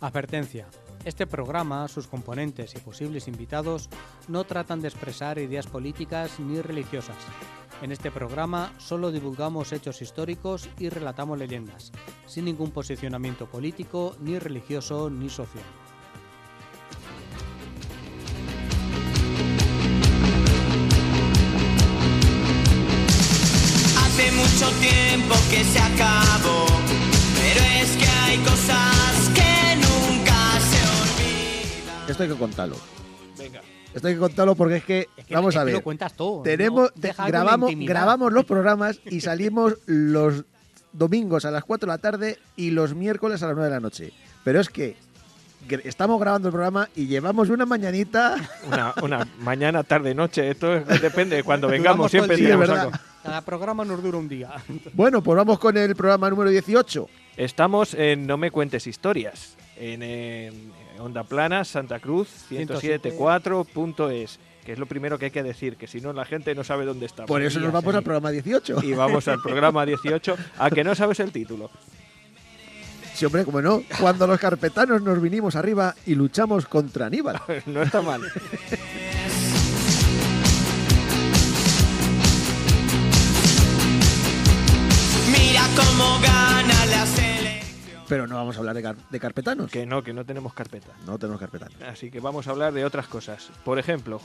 Advertencia. Este programa, sus componentes y posibles invitados no tratan de expresar ideas políticas ni religiosas. En este programa solo divulgamos hechos históricos y relatamos leyendas, sin ningún posicionamiento político, ni religioso, ni social. Hace mucho tiempo que se acabó, pero es que hay cosas que nunca se olvidan. Esto hay que contarlo. Venga. Esto hay que contarlo porque es que vamos a ver. Lo cuentas todo. Grabamos los programas y salimos los domingos a las 4 de la tarde y los miércoles a las 9 de la noche. Pero es que estamos grabando el programa y llevamos una mañanita. Una mañana, tarde, noche. Esto depende de cuando vengamos. Siempre sí, tenemos es algo. Cada programa nos dura un día. Bueno, pues vamos con el programa número 18. Estamos en No Me Cuentes Historias, en Onda Plana, Santa Cruz, 107.4.es, que es lo primero que hay que decir, que si no la gente no sabe dónde estamos. Por eso nos vamos al programa 18. Y vamos al programa 18, a que no sabes el título. Sí, hombre, como no, cuando los carpetanos nos vinimos arriba y luchamos contra Aníbal. No está mal. Mira cómo gana la selección. Pero no vamos a hablar de carpetanos. Que no tenemos carpeta. No tenemos carpetanos. Así que vamos a hablar de otras cosas. Por ejemplo,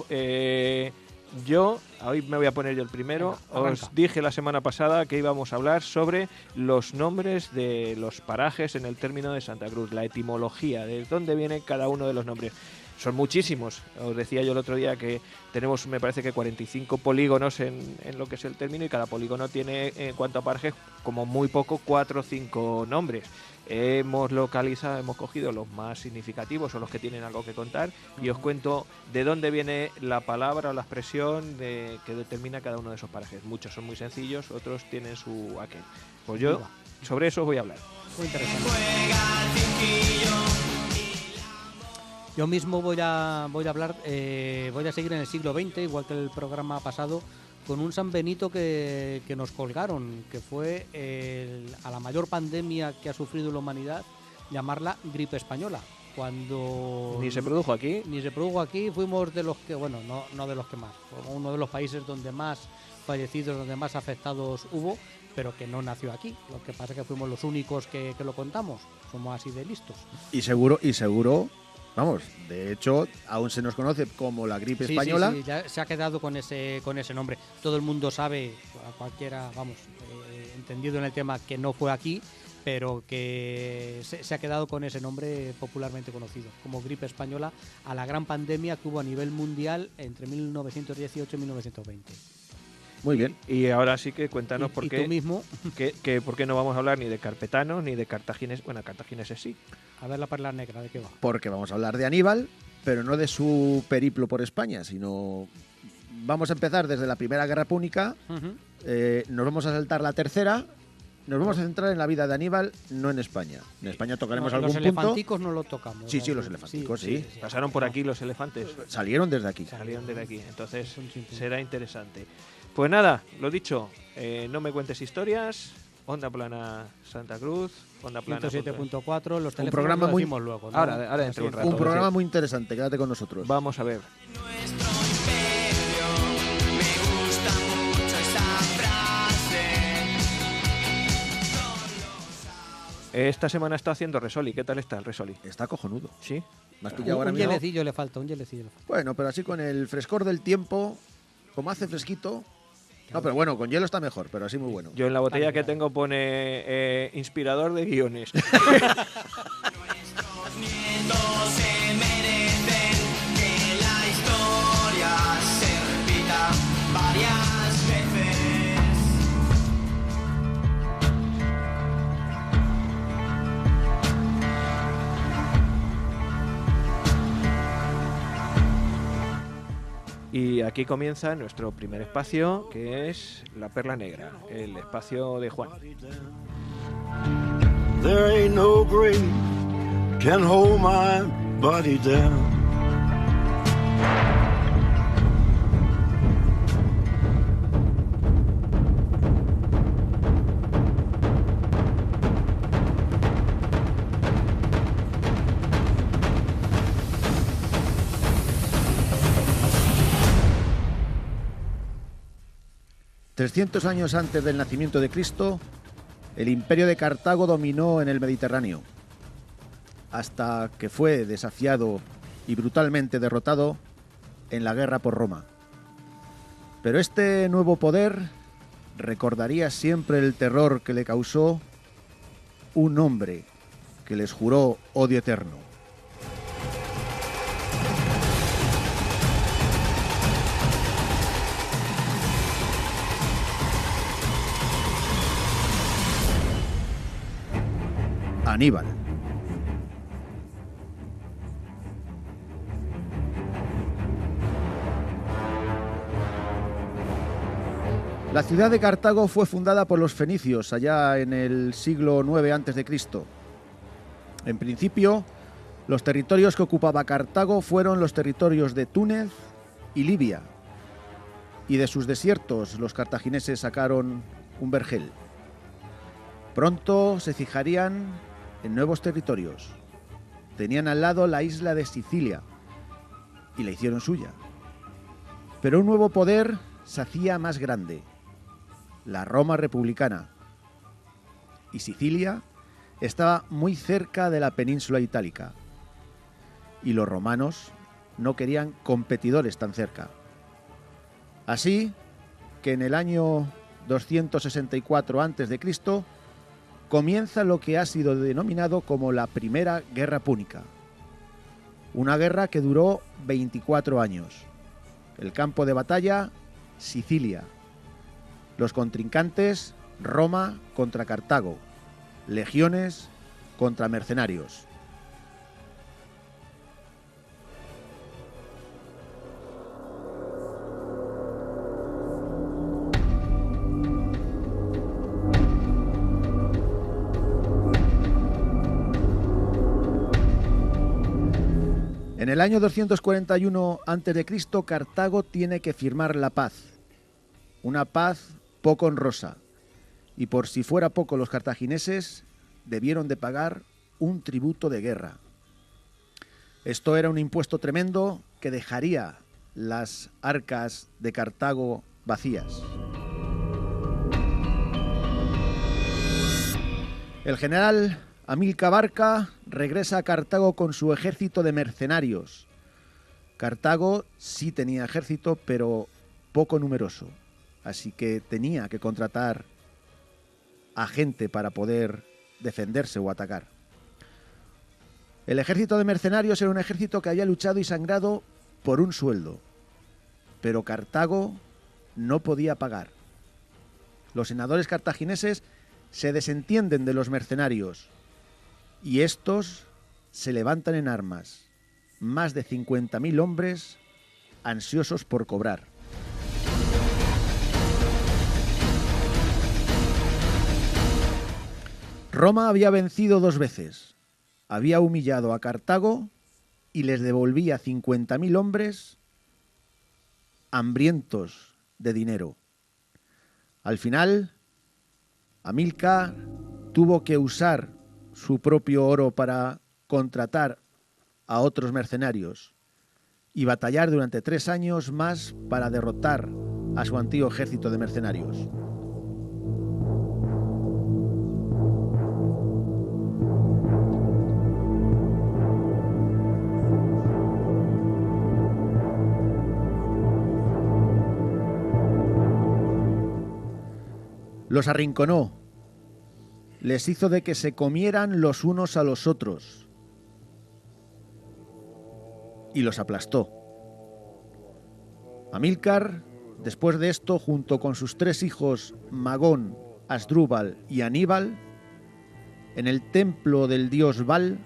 yo, hoy me voy a poner yo el primero. Venga, os dije la semana pasada que íbamos a hablar sobre los nombres de los parajes en el término de Santa Cruz, la etimología, de dónde viene cada uno de los nombres. Son muchísimos. Os decía yo el otro día que tenemos, me parece que 45 polígonos en lo que es el término, y cada polígono tiene, en cuanto a parajes, como muy poco, 4 o 5 nombres. Hemos cogido los más significativos o los que tienen algo que contar, y os cuento de dónde viene la palabra o la expresión que determina cada uno de esos parajes. Muchos son muy sencillos, otros tienen su aquel. Pues yo sobre eso os voy a hablar. Muy interesante. Yo mismo voy a hablar, voy a seguir en el siglo XX, igual que el programa pasado, con un San Benito que nos colgaron, que fue a la mayor pandemia que ha sufrido la humanidad, llamarla gripe española. Cuando Ni se produjo aquí. Fuimos de los que, bueno, no de los que más, fue uno de los países donde más fallecidos, donde más afectados hubo, pero que no nació aquí. Lo que pasa es que fuimos los únicos que lo contamos, somos así de listos. Y seguro, vamos, de hecho, aún se nos conoce como la gripe española. Sí, ya se ha quedado con ese nombre. Todo el mundo sabe, a cualquiera, vamos, entendido en el tema, que no fue aquí, pero que se ha quedado con ese nombre popularmente conocido, como gripe española, a la gran pandemia que hubo a nivel mundial entre 1918 y 1920. Muy bien. Y ahora sí que cuéntanos por qué. Tú mismo. ¿Por qué no vamos a hablar ni de carpetanos ni de cartagineses? Bueno, cartagineses sí. A ver la perla negra, ¿de qué va? Porque vamos a hablar de Aníbal, pero no de su periplo por España, sino vamos a empezar desde la Primera Guerra Púnica, nos vamos a saltar la Tercera, nos vamos a centrar en la vida de Aníbal, no en España. En España tocaremos algún punto. Los elefanticos no lo tocamos. Sí, los elefanticos, sí. Pasaron por aquí los elefantes. Salieron desde aquí. Entonces será interesante. Pues nada, lo dicho, no me cuentes historias. Onda Plana Santa Cruz, Onda Plana 107.4, los teléfonos programa lo muy decimos luego, ¿no? Ahora dentro de un rato. Un programa muy interesante, quédate con nosotros. Vamos a ver. Nuestro imperio, me gusta mucho esa frase. Esta semana está haciendo Resoli. ¿Qué tal está el Resoli? Está cojonudo. ¿Sí? Me has pillado ahora Un mismo. hielecillo le falta. Bueno, pero así con el frescor del tiempo, como hace fresquito. No, pero bueno, con hielo está mejor, pero así muy bueno. Yo en la botella que tengo pone inspirador de guiones. Nuestros nietos se merecen que la historia se repita varias veces. Y aquí comienza nuestro primer espacio, que es La Perla Negra, el espacio de Juan. There ain't no grave can hold my body down. 300 años antes del nacimiento de Cristo, el imperio de Cartago dominó en el Mediterráneo, hasta que fue desafiado y brutalmente derrotado en la guerra por Roma. Pero este nuevo poder recordaría siempre el terror que le causó un hombre que les juró odio eterno. Aníbal. La ciudad de Cartago fue fundada por los fenicios allá en el siglo IX a.C. En principio, los territorios que ocupaba Cartago fueron los territorios de Túnez y Libia, y de sus desiertos los cartagineses sacaron un vergel. Pronto se fijarían en nuevos territorios. Tenían al lado la isla de Sicilia y la hicieron suya. Pero un nuevo poder se hacía más grande, la Roma republicana. Y Sicilia estaba muy cerca de la península itálica. Y los romanos no querían competidores tan cerca. Así que en el año 264 a.C. comienza lo que ha sido denominado como la Primera Guerra Púnica. Una guerra que duró 24 años. El campo de batalla, Sicilia. Los contrincantes, Roma contra Cartago. Legiones contra mercenarios. En el año 241 a.C., Cartago tiene que firmar la paz. Una paz poco honrosa. Y por si fuera poco, los cartagineses debieron de pagar un tributo de guerra. Esto era un impuesto tremendo que dejaría las arcas de Cartago vacías. El general Amílcar Barca regresa a Cartago con su ejército de mercenarios. Cartago sí tenía ejército, pero poco numeroso, así que tenía que contratar a gente para poder defenderse o atacar. El ejército de mercenarios era un ejército que había luchado y sangrado por un sueldo, pero Cartago no podía pagar. Los senadores cartagineses se desentienden de los mercenarios y estos se levantan en armas, más de 50.000 hombres ansiosos por cobrar. Roma había vencido 2 veces, había humillado a Cartago y les devolvía 50.000 hombres hambrientos de dinero. Al final, Amílcar tuvo que usar su propio oro para contratar a otros mercenarios y batallar durante 3 años más para derrotar a su antiguo ejército de mercenarios. Los arrinconó, les hizo de que se comieran los unos a los otros y los aplastó. Amílcar, después de esto, junto con sus 3 hijos, Magón, Asdrúbal y Aníbal, en el templo del dios Baal,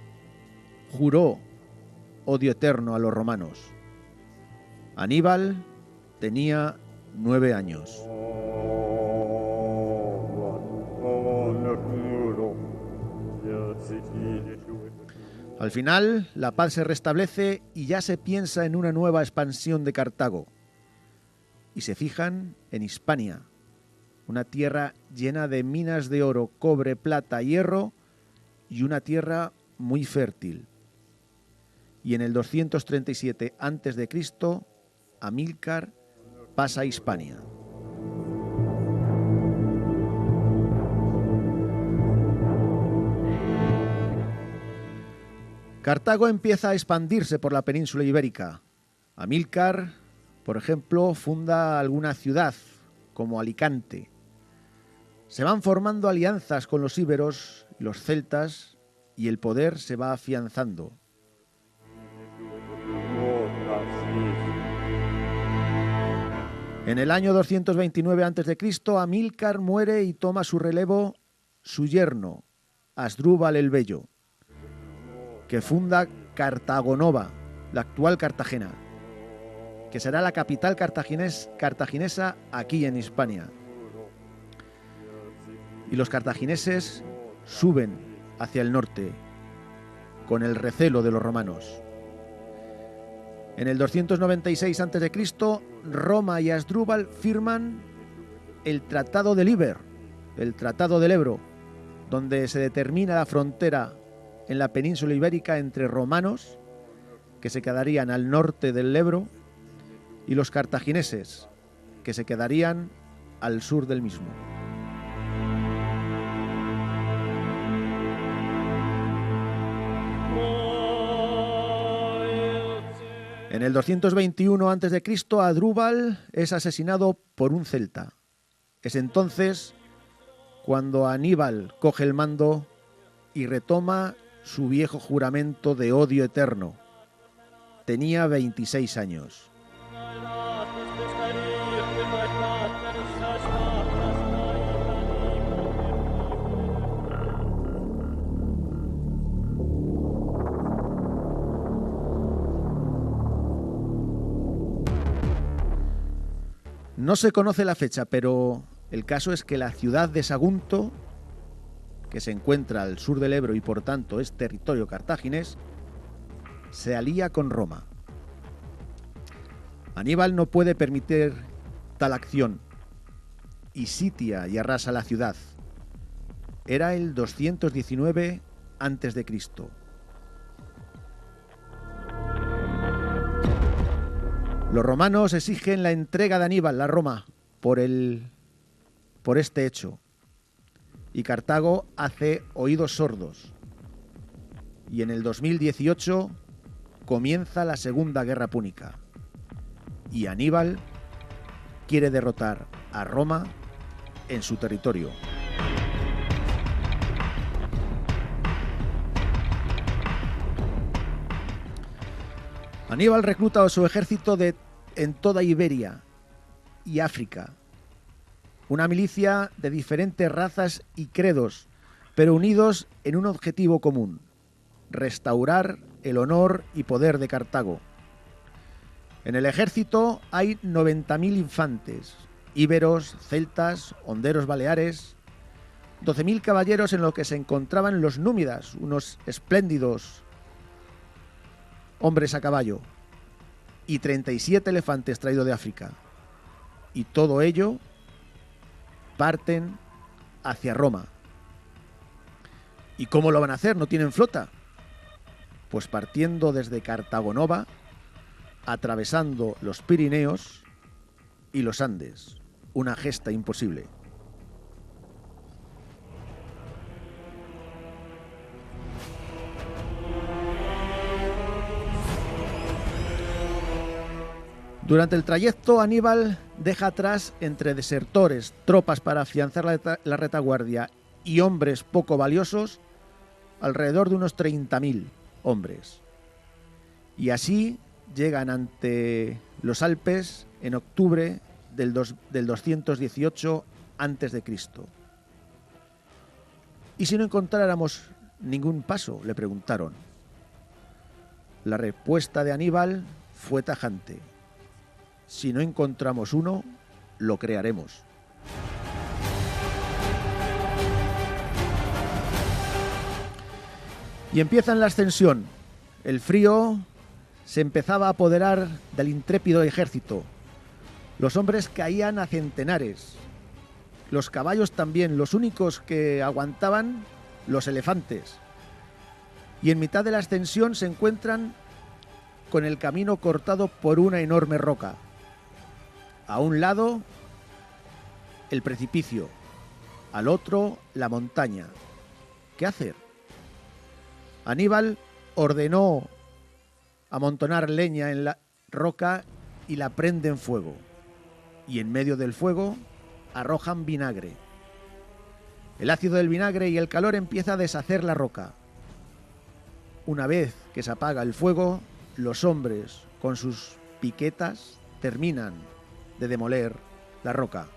juró odio eterno a los romanos. Aníbal tenía 9 años. Al final, la paz se restablece y ya se piensa en una nueva expansión de Cartago. Y se fijan en Hispania, una tierra llena de minas de oro, cobre, plata, hierro y una tierra muy fértil. Y en el 237 a.C., Amílcar pasa a Hispania. Cartago empieza a expandirse por la península ibérica. Amílcar, por ejemplo, funda alguna ciudad, como Alicante. Se van formando alianzas con los íberos y los celtas y el poder se va afianzando. En el año 229 a.C., Amílcar muere y toma su relevo su yerno, Asdrúbal el Bello, que funda Cartagonova, la actual Cartagena, que será la capital cartaginesa aquí en Hispania. Y los cartagineses suben hacia el norte con el recelo de los romanos. En el 296 a.C., Roma y Asdrúbal firman el Tratado del Iber, el Tratado del Ebro, donde se determina la frontera en la península ibérica entre romanos, que se quedarían al norte del Ebro, y los cartagineses, que se quedarían al sur del mismo. En el 221 a.C., Asdrúbal es asesinado por un celta. Es entonces cuando Aníbal coge el mando y retoma su viejo juramento de odio eterno. Tenía 26 años. No se conoce la fecha, pero el caso es que la ciudad de Sagunto, que se encuentra al sur del Ebro y por tanto es territorio cartaginés, se alía con Roma. Aníbal no puede permitir tal acción y sitia y arrasa la ciudad. Era el 219 a.C. Los romanos exigen la entrega de Aníbal a Roma por este hecho. Y Cartago hace oídos sordos. Y en el 2018 comienza la Segunda Guerra Púnica. Y Aníbal quiere derrotar a Roma en su territorio. Aníbal recluta a su ejército en toda Iberia y África. Una milicia de diferentes razas y credos, pero unidos en un objetivo común: restaurar el honor y poder de Cartago. En el ejército hay 90.000 infantes, íberos, celtas, honderos baleares, 12.000 caballeros en los que se encontraban los númidas, unos espléndidos hombres a caballo, y 37 elefantes traídos de África. Y todo ello parten hacia Roma. ¿Y cómo lo van a hacer? ¿No tienen flota? Pues partiendo desde Cartagonova, atravesando los Pirineos y los Andes. Una gesta imposible. Durante el trayecto, Aníbal deja atrás, entre desertores, tropas para afianzar la retaguardia y hombres poco valiosos, alrededor de unos 30.000 hombres. Y así llegan ante los Alpes en octubre del 218 a.C. ¿Y si no encontráramos ningún paso?, le preguntaron. La respuesta de Aníbal fue tajante: si no encontramos uno, lo crearemos. Y empiezan la ascensión. El frío se empezaba a apoderar del intrépido ejército. Los hombres caían a centenares. Los caballos también, los únicos que aguantaban, los elefantes. Y en mitad de la ascensión se encuentran con el camino cortado por una enorme roca. A un lado, el precipicio, al otro, la montaña. ¿Qué hacer? Aníbal ordenó amontonar leña en la roca y la prenden fuego. Y en medio del fuego arrojan vinagre. El ácido del vinagre y el calor empieza a deshacer la roca. Una vez que se apaga el fuego, los hombres con sus piquetas terminan de demoler la roca.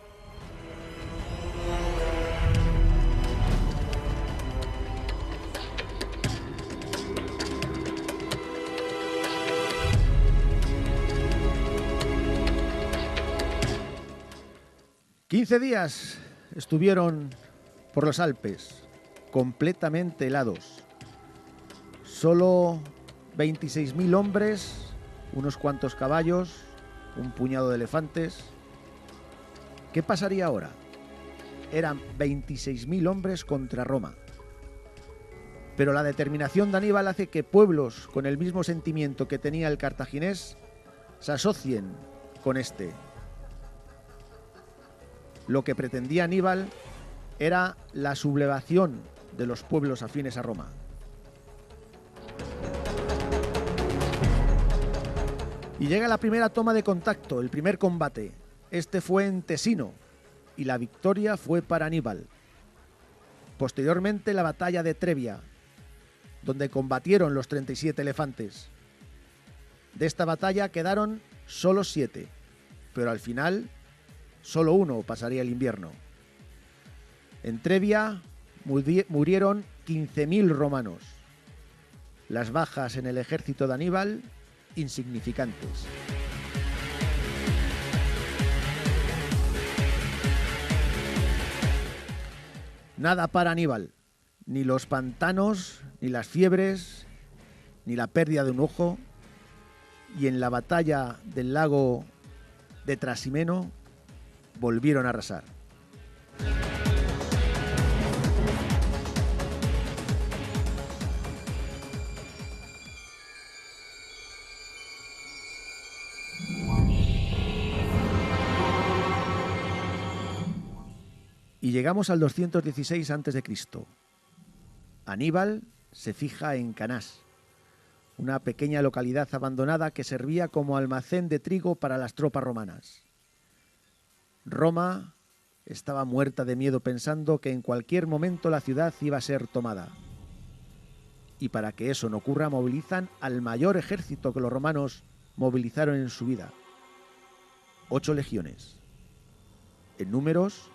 «15 días estuvieron por los Alpes, completamente helados. Solo 26.000 hombres, unos cuantos caballos, un puñado de elefantes. ¿Qué pasaría ahora? Eran 26.000 hombres contra Roma. Pero la determinación de Aníbal hace que pueblos con el mismo sentimiento que tenía el cartaginés se asocien con este. Lo que pretendía Aníbal era la sublevación de los pueblos afines a Roma. Y llega la primera toma de contacto, el primer combate. Este fue en Tesino y la victoria fue para Aníbal. Posteriormente la batalla de Trebia, donde combatieron los 37 elefantes. De esta batalla quedaron solo 7, pero al final solo uno pasaría el invierno. En Trebia murieron 15.000 romanos. Las bajas en el ejército de Aníbal, insignificantes. Nada para Aníbal, ni los pantanos, ni las fiebres, ni la pérdida de un ojo, y en la batalla del lago de Trasimeno volvieron a arrasar. Y llegamos al 216 a.C. Aníbal se fija en Canás, una pequeña localidad abandonada que servía como almacén de trigo para las tropas romanas. Roma estaba muerta de miedo pensando que en cualquier momento la ciudad iba a ser tomada. Y para que eso no ocurra, movilizan al mayor ejército que los romanos movilizaron en su vida. 8 legiones. En números,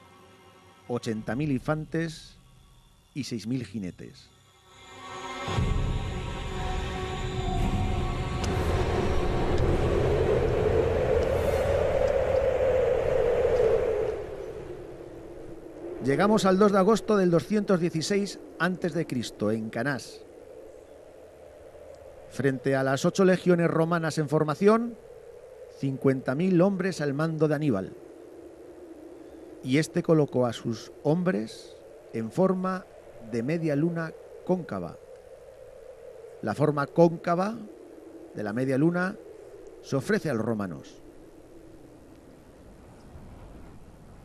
80.000 infantes y 6.000 jinetes. Llegamos al 2 de agosto del 216 a.C. en Canás. Frente a las 8 legiones romanas en formación, 50.000 hombres al mando de Aníbal. Y este colocó a sus hombres en forma de media luna cóncava. La forma cóncava de la media luna se ofrece a los romanos.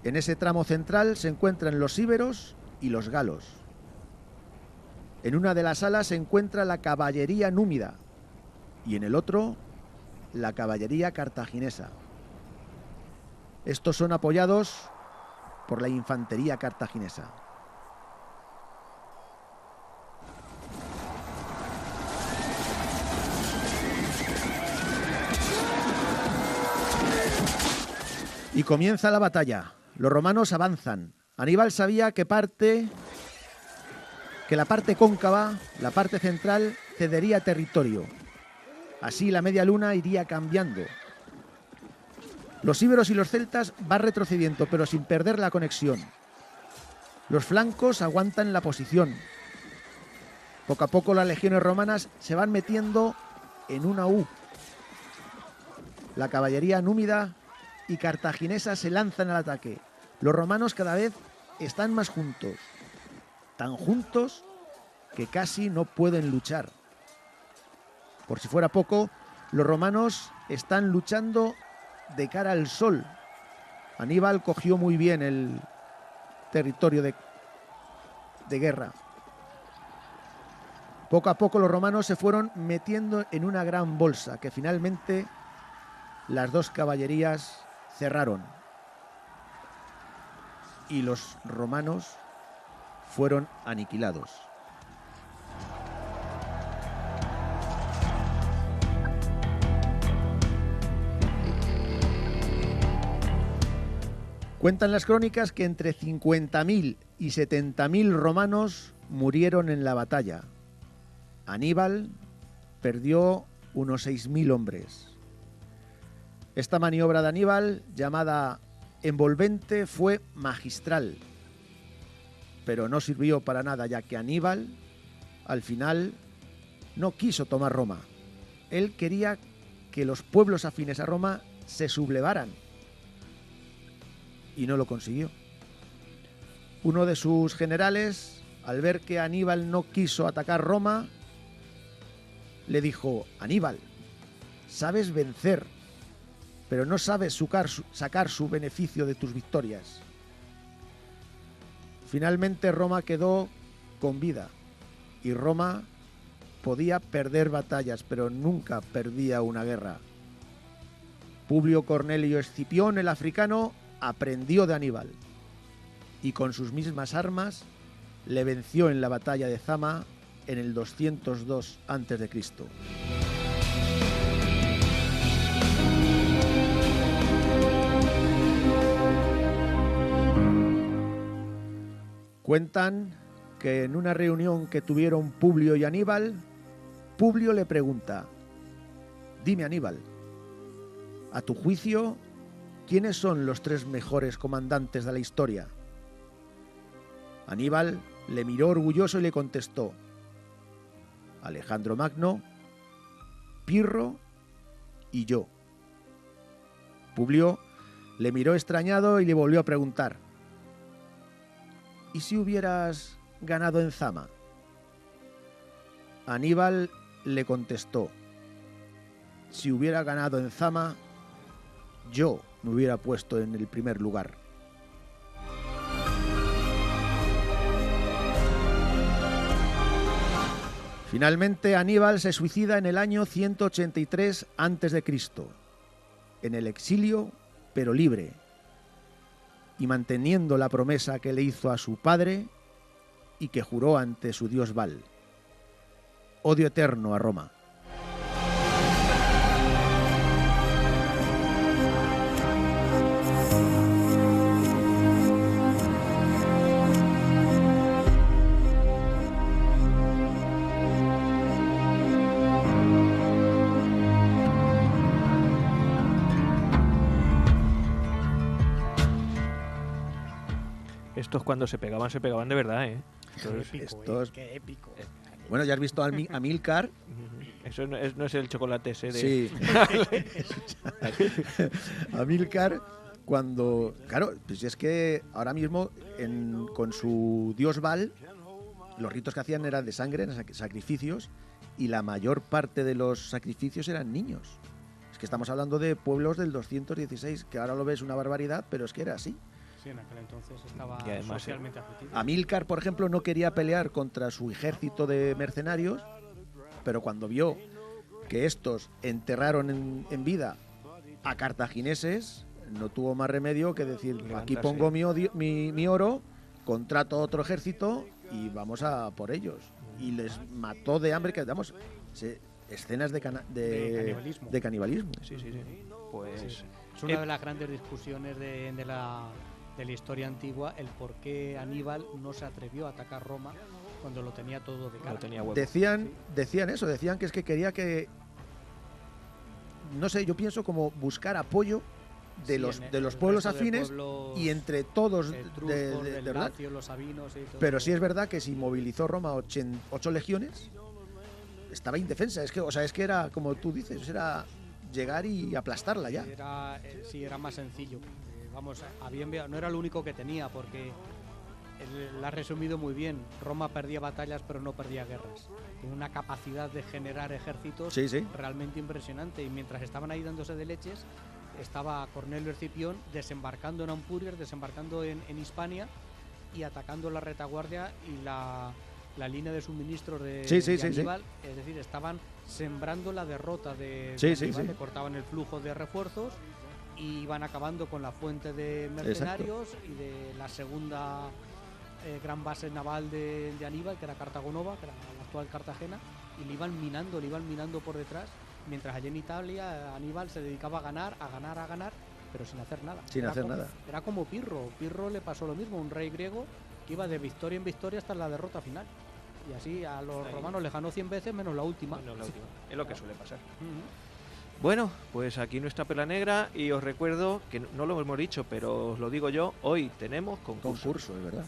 En ese tramo central se encuentran los íberos y los galos. En una de las alas se encuentra la caballería númida y en el otro la caballería cartaginesa. Estos son apoyados por la infantería cartaginesa. Y comienza la batalla. Los romanos avanzan. Aníbal sabía que la parte cóncava, la parte central, cedería territorio. Así la media luna iría cambiando. Los íberos y los celtas van retrocediendo, pero sin perder la conexión. Los flancos aguantan la posición. Poco a poco las legiones romanas se van metiendo en una U. La caballería númida y cartaginesa se lanzan al ataque. Los romanos cada vez están más juntos, tan juntos que casi no pueden luchar. Por si fuera poco, los romanos están luchando de cara al sol. Aníbal cogió muy bien el territorio de guerra. Poco a poco los romanos se fueron metiendo en una gran bolsa que finalmente las dos caballerías cerraron. Y los romanos fueron aniquilados. Cuentan las crónicas que entre 50.000 y 70.000 romanos murieron en la batalla. Aníbal perdió unos 6.000 hombres. Esta maniobra de Aníbal, llamada envolvente, fue magistral, pero no sirvió para nada, ya que Aníbal, al final, no quiso tomar Roma. Él quería que los pueblos afines a Roma se sublevaran, y no lo consiguió. Uno de sus generales, al ver que Aníbal no quiso atacar Roma, le dijo: Aníbal, sabes vencer, pero no sabes sacar su beneficio de tus victorias. Finalmente Roma quedó con vida, y Roma podía perder batallas, pero nunca perdía una guerra. Publio Cornelio Escipión, el africano, aprendió de Aníbal, y con sus mismas armas le venció en la batalla de Zama en el 202 a.C. Cuentan que en una reunión que tuvieron Publio y Aníbal, Publio le pregunta: dime, Aníbal, a tu juicio, ¿quiénes son los 3 mejores comandantes de la historia? Aníbal le miró orgulloso y le contestó: Alejandro Magno, Pirro y yo. Publio le miró extrañado y le volvió a preguntar: ¿y si hubieras ganado en Zama? Aníbal le contestó: si hubiera ganado en Zama, yo me hubiera puesto en el primer lugar. Finalmente, Aníbal se suicida en el año 183 a.C., en el exilio, pero libre, y manteniendo la promesa que le hizo a su padre y que juró ante su dios Baal: odio eterno a Roma. Estos cuando se pegaban de verdad, ¿eh? Estos... Qué épico. Bueno, ya has visto a Amílcar. Eso no es el chocolate ese de... Sí. Amílcar, cuando... Claro, pues es que ahora mismo con su dios Baal, los ritos que hacían eran de sangre, eran sacrificios, y la mayor parte de los sacrificios eran niños. Es que estamos hablando de pueblos del 216, que ahora lo ves una barbaridad, pero es que era así. Sí, en aquel entonces estaba Y además, socialmente admitido. Amílcar, por ejemplo, no quería pelear contra su ejército de mercenarios, pero cuando vio que estos enterraron en vida a cartagineses, no tuvo más remedio que decir: aquí pongo mi oro, contrato otro ejército y vamos a por ellos. Y les mató de hambre, que vamos, escenas de canibalismo. Sí. Pues... Es una de las grandes discusiones de la historia antigua, el por qué Aníbal no se atrevió a atacar Roma cuando lo tenía todo de cara. No tenía huevo. Decían eso, decían que es que quería que, no sé, yo pienso como buscar apoyo de los pueblos afines y entre todos de verdad. Lacio, los sabinos y todo. Pero sí es verdad que si movilizó Roma 8 legiones, estaba indefensa. Es que era, como tú dices, era llegar y aplastarla ya. Era más sencillo. Vamos, no era lo único que tenía, porque lo ha resumido muy bien. Roma perdía batallas, pero no perdía guerras. Tiene una capacidad de generar ejércitos realmente impresionante. Y mientras estaban ahí dándose de leches, estaba Cornelio Escipión desembarcando en Ampurias, desembarcando en Hispania y atacando la retaguardia y la línea de suministros de, Sí, sí, de sí, sí. Aníbal, es decir, estaban sembrando la derrota de Sí, sí, Aníbal, sí. le cortaban el flujo de refuerzos y iban acabando con la fuente de mercenarios y de la segunda gran base naval de Aníbal, que era Cartago Nova, que era la actual Cartagena, y le iban minando por detrás, mientras allí en Italia Aníbal se dedicaba a ganar, pero sin hacer nada. Sin hacer nada. Era como Pirro. Pirro le pasó lo mismo, un rey griego que iba de victoria en victoria hasta la derrota final. Y así a los Ahí. romanos les ganó 100 veces menos la última. Bueno, la última. Es lo que suele pasar. Ujú. Bueno, pues aquí nuestra perla negra y os recuerdo que no lo hemos dicho, pero os lo digo yo, hoy tenemos concurso. Concurso, es verdad.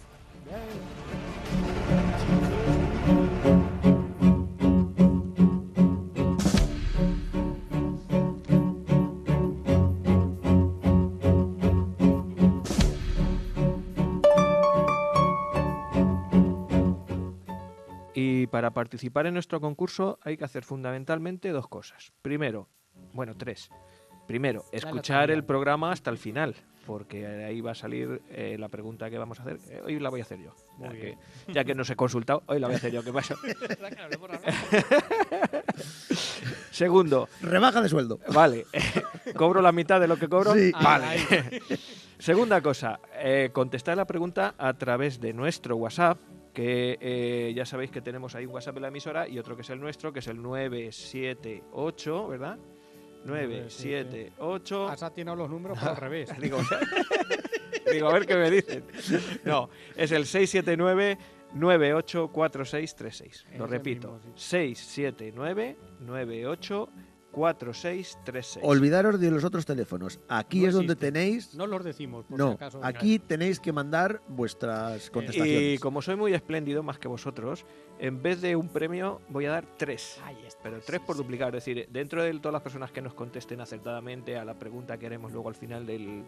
Y para participar en nuestro concurso hay que hacer fundamentalmente dos cosas. Primero, bueno, tres. Primero, escuchar el programa hasta el final, porque ahí va a salir la pregunta que vamos a hacer. Hoy la voy a hacer yo, ya que no os he consultado, hoy la voy a hacer yo. ¿Qué pasa? Segundo, Rebaja de sueldo. vale, ¿cobro la mitad de lo que cobro? Sí. Vale. Segunda cosa, contestar la pregunta a través de nuestro WhatsApp, que ya sabéis que tenemos ahí un WhatsApp en la emisora y otro que es el nuestro, que es el 978, ¿verdad? 978. Has atinado los números por al revés. Digo, a ver qué me dicen. No, es el 679 984636. Lo Ese repito, mismo, 679 984636. Olvidaros de los otros teléfonos. Aquí No es donde existen. tenéis. No los decimos, por si No, acaso. aquí tenéis que mandar vuestras Y contestaciones. como soy muy espléndido, más que vosotros, en vez de un premio voy a dar 3. Ahí está. Pero 3 por duplicar, es decir, dentro de todas las personas que nos contesten acertadamente a la pregunta que haremos luego al final del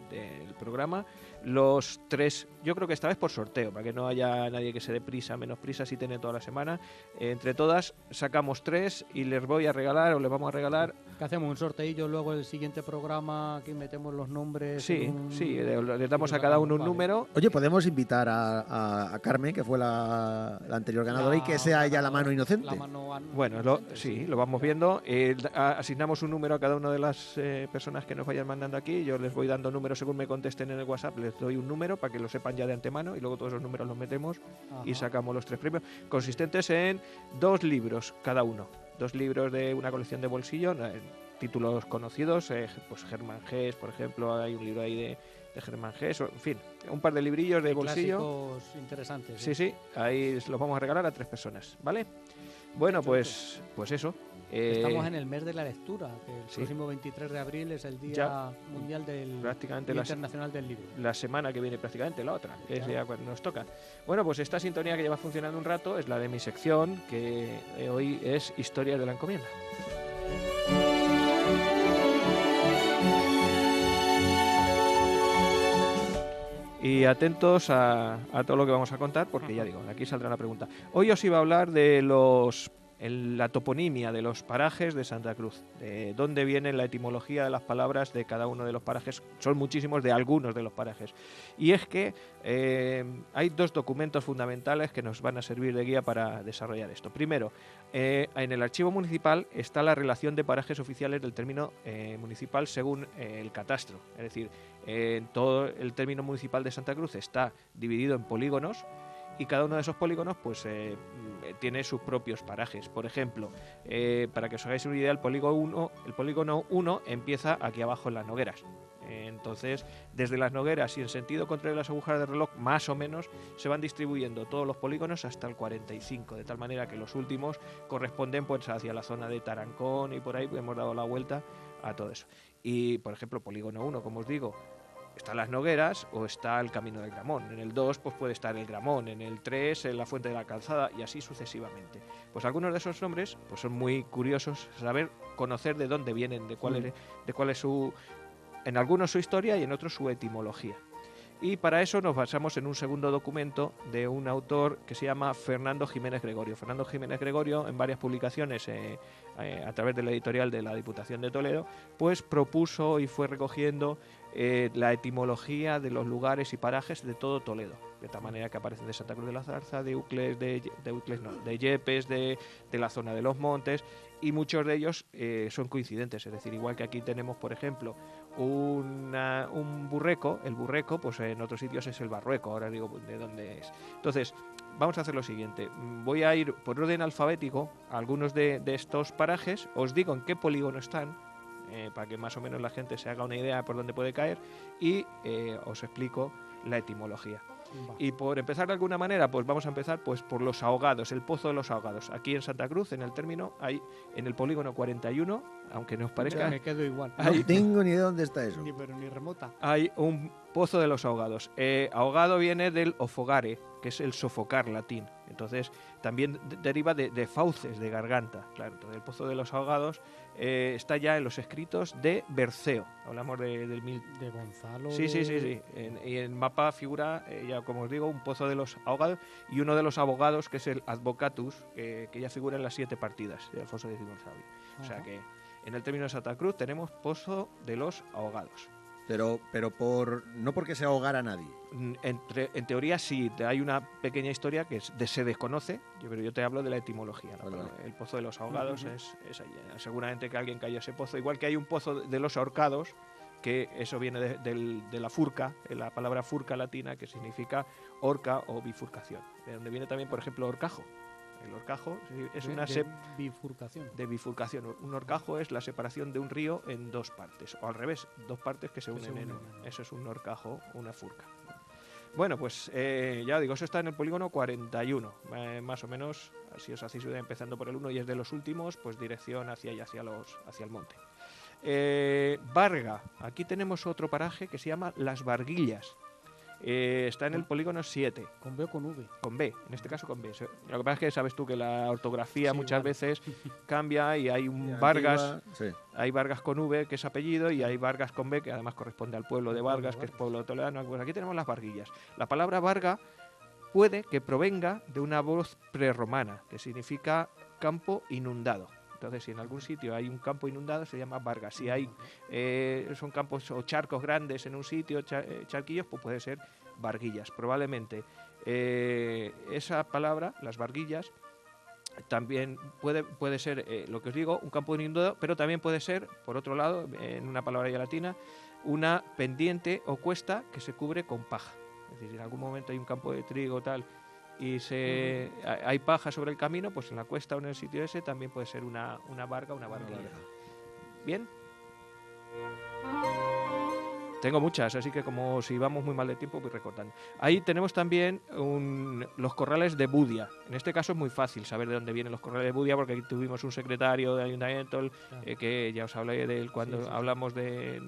programa, los 3, yo creo que esta vez por sorteo, para que no haya nadie que se dé prisa, menos prisa si tiene toda la semana, entre todas sacamos 3 y les voy a regalar o les vamos a regalar. ¿Qué hacemos? ¿Un sorteillo luego el siguiente programa que metemos los nombres? Sí, en un- sí, les damos y a los cada uno un vale. número. Oye, podemos invitar a Carmen, que fue la anterior ganadora, y que sea ella la mano inocente. La mano Bueno, inocente, sí, lo vamos viendo. Asignamos un número a cada una de las personas que nos vayan mandando aquí. Yo les voy dando números según me contesten en el WhatsApp. Les doy un número para que lo sepan ya de antemano y luego todos esos números los metemos y Ajá. sacamos los 3 premios, consistentes en 2 libros cada uno. 2 libros de una colección de bolsillo, títulos conocidos, pues Germán Gess, por ejemplo, hay un libro ahí de Germán Gess, en fin, un par de librillos de Hay bolsillo. clásicos interesantes. Sí, sí, ahí los vamos a regalar a 3 personas, ¿vale? Bueno, pues eso. Estamos en el mes de la lectura, que el sí. próximo 23 de abril es el Día Ya, Mundial del prácticamente Día la se- Internacional del Libro. la semana que viene prácticamente la otra, que es Claro. ya cuando nos toca. Bueno, pues esta sintonía que lleva funcionando un rato es la de mi sección, que hoy es Historias de la Encomienda. Y atentos a todo lo que vamos a contar, porque ya digo, de aquí saldrá la pregunta. Hoy os iba a hablar de la toponimia de los parajes de Santa Cruz, de dónde viene la etimología de las palabras de cada uno de los parajes. Son muchísimos de algunos de los parajes. Y es que hay 2 documentos fundamentales que nos van a servir de guía para desarrollar esto. Primero, en el archivo municipal está la relación de parajes oficiales del término municipal según el catastro. Es decir, todo el término municipal de Santa Cruz está dividido en polígonos y cada uno de esos polígonos pues tiene sus propios parajes. Por ejemplo, para que os hagáis una idea, el polígono 1 empieza aquí abajo en las Nogueras. Entonces, desde las Nogueras y en sentido contrario de las agujas de reloj, más o menos, se van distribuyendo todos los polígonos hasta el 45, de tal manera que los últimos corresponden pues hacia la zona de Tarancón y por ahí hemos dado la vuelta a todo eso. Y, por ejemplo, polígono 1, como os digo, están las Nogueras o está el Camino del Gramón. En el 2 pues puede estar el Gramón, en el 3 la Fuente de la Calzada y así sucesivamente. Pues algunos de esos nombres pues son muy curiosos saber, conocer de dónde vienen, de cuál es su, en algunos su historia y en otros su etimología. Y para eso nos basamos en un segundo documento de un autor que se llama Fernando Jiménez Gregorio. Fernando Jiménez Gregorio, en varias publicaciones a través de la editorial de la Diputación de Toledo, pues propuso y fue recogiendo la etimología de los lugares y parajes de todo Toledo, de tal manera que aparecen de Santa Cruz de la Zarza, de Ucles, de Yepes, de la zona de los montes, y muchos de ellos son coincidentes, es decir, igual que aquí tenemos, por ejemplo, un burreco, el burreco, pues en otros sitios es el barrueco, ahora digo de dónde es. Entonces, vamos a hacer lo siguiente, voy a ir por orden alfabético a algunos de estos parajes, os digo en qué polígono están, para que más o menos la gente se haga una idea por dónde puede caer, y os explico la etimología. Y por empezar de alguna manera, pues vamos a empezar pues por los ahogados, el Pozo de los Ahogados. Aquí en Santa Cruz, en el término, hay en el polígono 41, aunque no os parezca, Me quedo igual. No tengo ni idea de dónde está eso. Pero ni remota. hay un Pozo de los Ahogados. Ahogado viene del ofogare, que es el sofocar latín. Entonces, también deriva de fauces, de garganta. Claro, entonces el Pozo de los Ahogados está ya en los escritos de Berceo. Hablamos del De Gonzalo. Sí. Y en el mapa figura, ya como os digo, un Pozo de los Ahogados y uno de los abogados, que es el Advocatus, que ya figura en las 7 partidas de Alfonso X González. O sea que en el término de Santa Cruz tenemos Pozo de los Ahogados. Pero no porque se ahogara nadie. En teoría sí, hay una pequeña historia que se desconoce, pero yo te hablo de la etimología. ¿No? Vale. El Pozo de los Ahogados es allí. Seguramente que alguien cayó a ese pozo, igual que hay un Pozo de los Ahorcados, que eso viene de la furca, la palabra furca latina, que significa horca o bifurcación, de donde viene también, por ejemplo, horcajo. El horcajo es una bifurcación. de bifurcación. Un horcajo es la separación de un río en 2 partes, o al revés, 2 partes que se unen en una. Eso es un horcajo, una furca. Bueno, pues ya digo, eso está en el polígono 41, más o menos, si os hacéis idea, empezando por el 1 y es de los últimos, pues dirección hacia allá, hacia el monte. Varga, aquí tenemos otro paraje que se llama Las Varguillas. Está en el polígono 7. ¿Con B o con V? Con B, en este caso con B. Lo que pasa es que sabes tú que la ortografía Sí, muchas vale. veces cambia y hay un Antigua, Vargas, sí. hay Vargas con V, que es apellido, y hay Vargas con B, que además corresponde al pueblo de Vargas, que es pueblo toledano. Pues aquí tenemos las Varguillas. La palabra Varga puede que provenga de una voz prerromana, que significa campo inundado. Entonces, si en algún sitio hay un campo inundado, se llama Vargas. Si hay son campos o charcos grandes en un sitio, charquillos, pues puede ser Varguillas. Probablemente esa palabra, las Varguillas, también puede ser, lo que os digo, un campo inundado, pero también puede ser, por otro lado, en una palabra ya latina, una pendiente o cuesta que se cubre con paja. Es decir, si en algún momento hay un campo de trigo tal y hay paja sobre el camino, pues en la cuesta o en el sitio ese también puede ser una varga, una varguilla. ¿Bien? Tengo muchas, así que como si vamos muy mal de tiempo, voy recortando. Ahí tenemos también los corrales de Budia. En este caso es muy fácil saber de dónde vienen los corrales de Budia, porque aquí tuvimos un secretario del ayuntamiento, que ya os hablé de él cuando hablamos de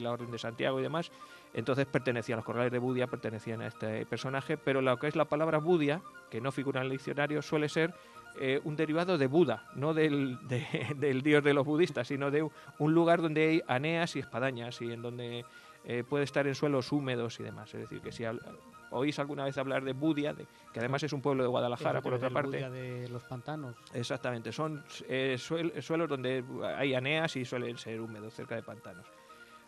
la Orden de Santiago y demás. Entonces pertenecía a los corrales de Budia, pertenecían a este personaje, pero lo que es la palabra Budia, que no figura en el diccionario, suele ser un derivado de Buda, no del dios de los budistas, sino de un lugar donde hay aneas y espadañas y en donde puede estar en suelos húmedos y demás. Es decir, que si oís alguna vez hablar de Budia, que además es un pueblo de Guadalajara, por otra parte. Budia de los pantanos. Exactamente, son suelos donde hay aneas y suelen ser húmedos, cerca de pantanos.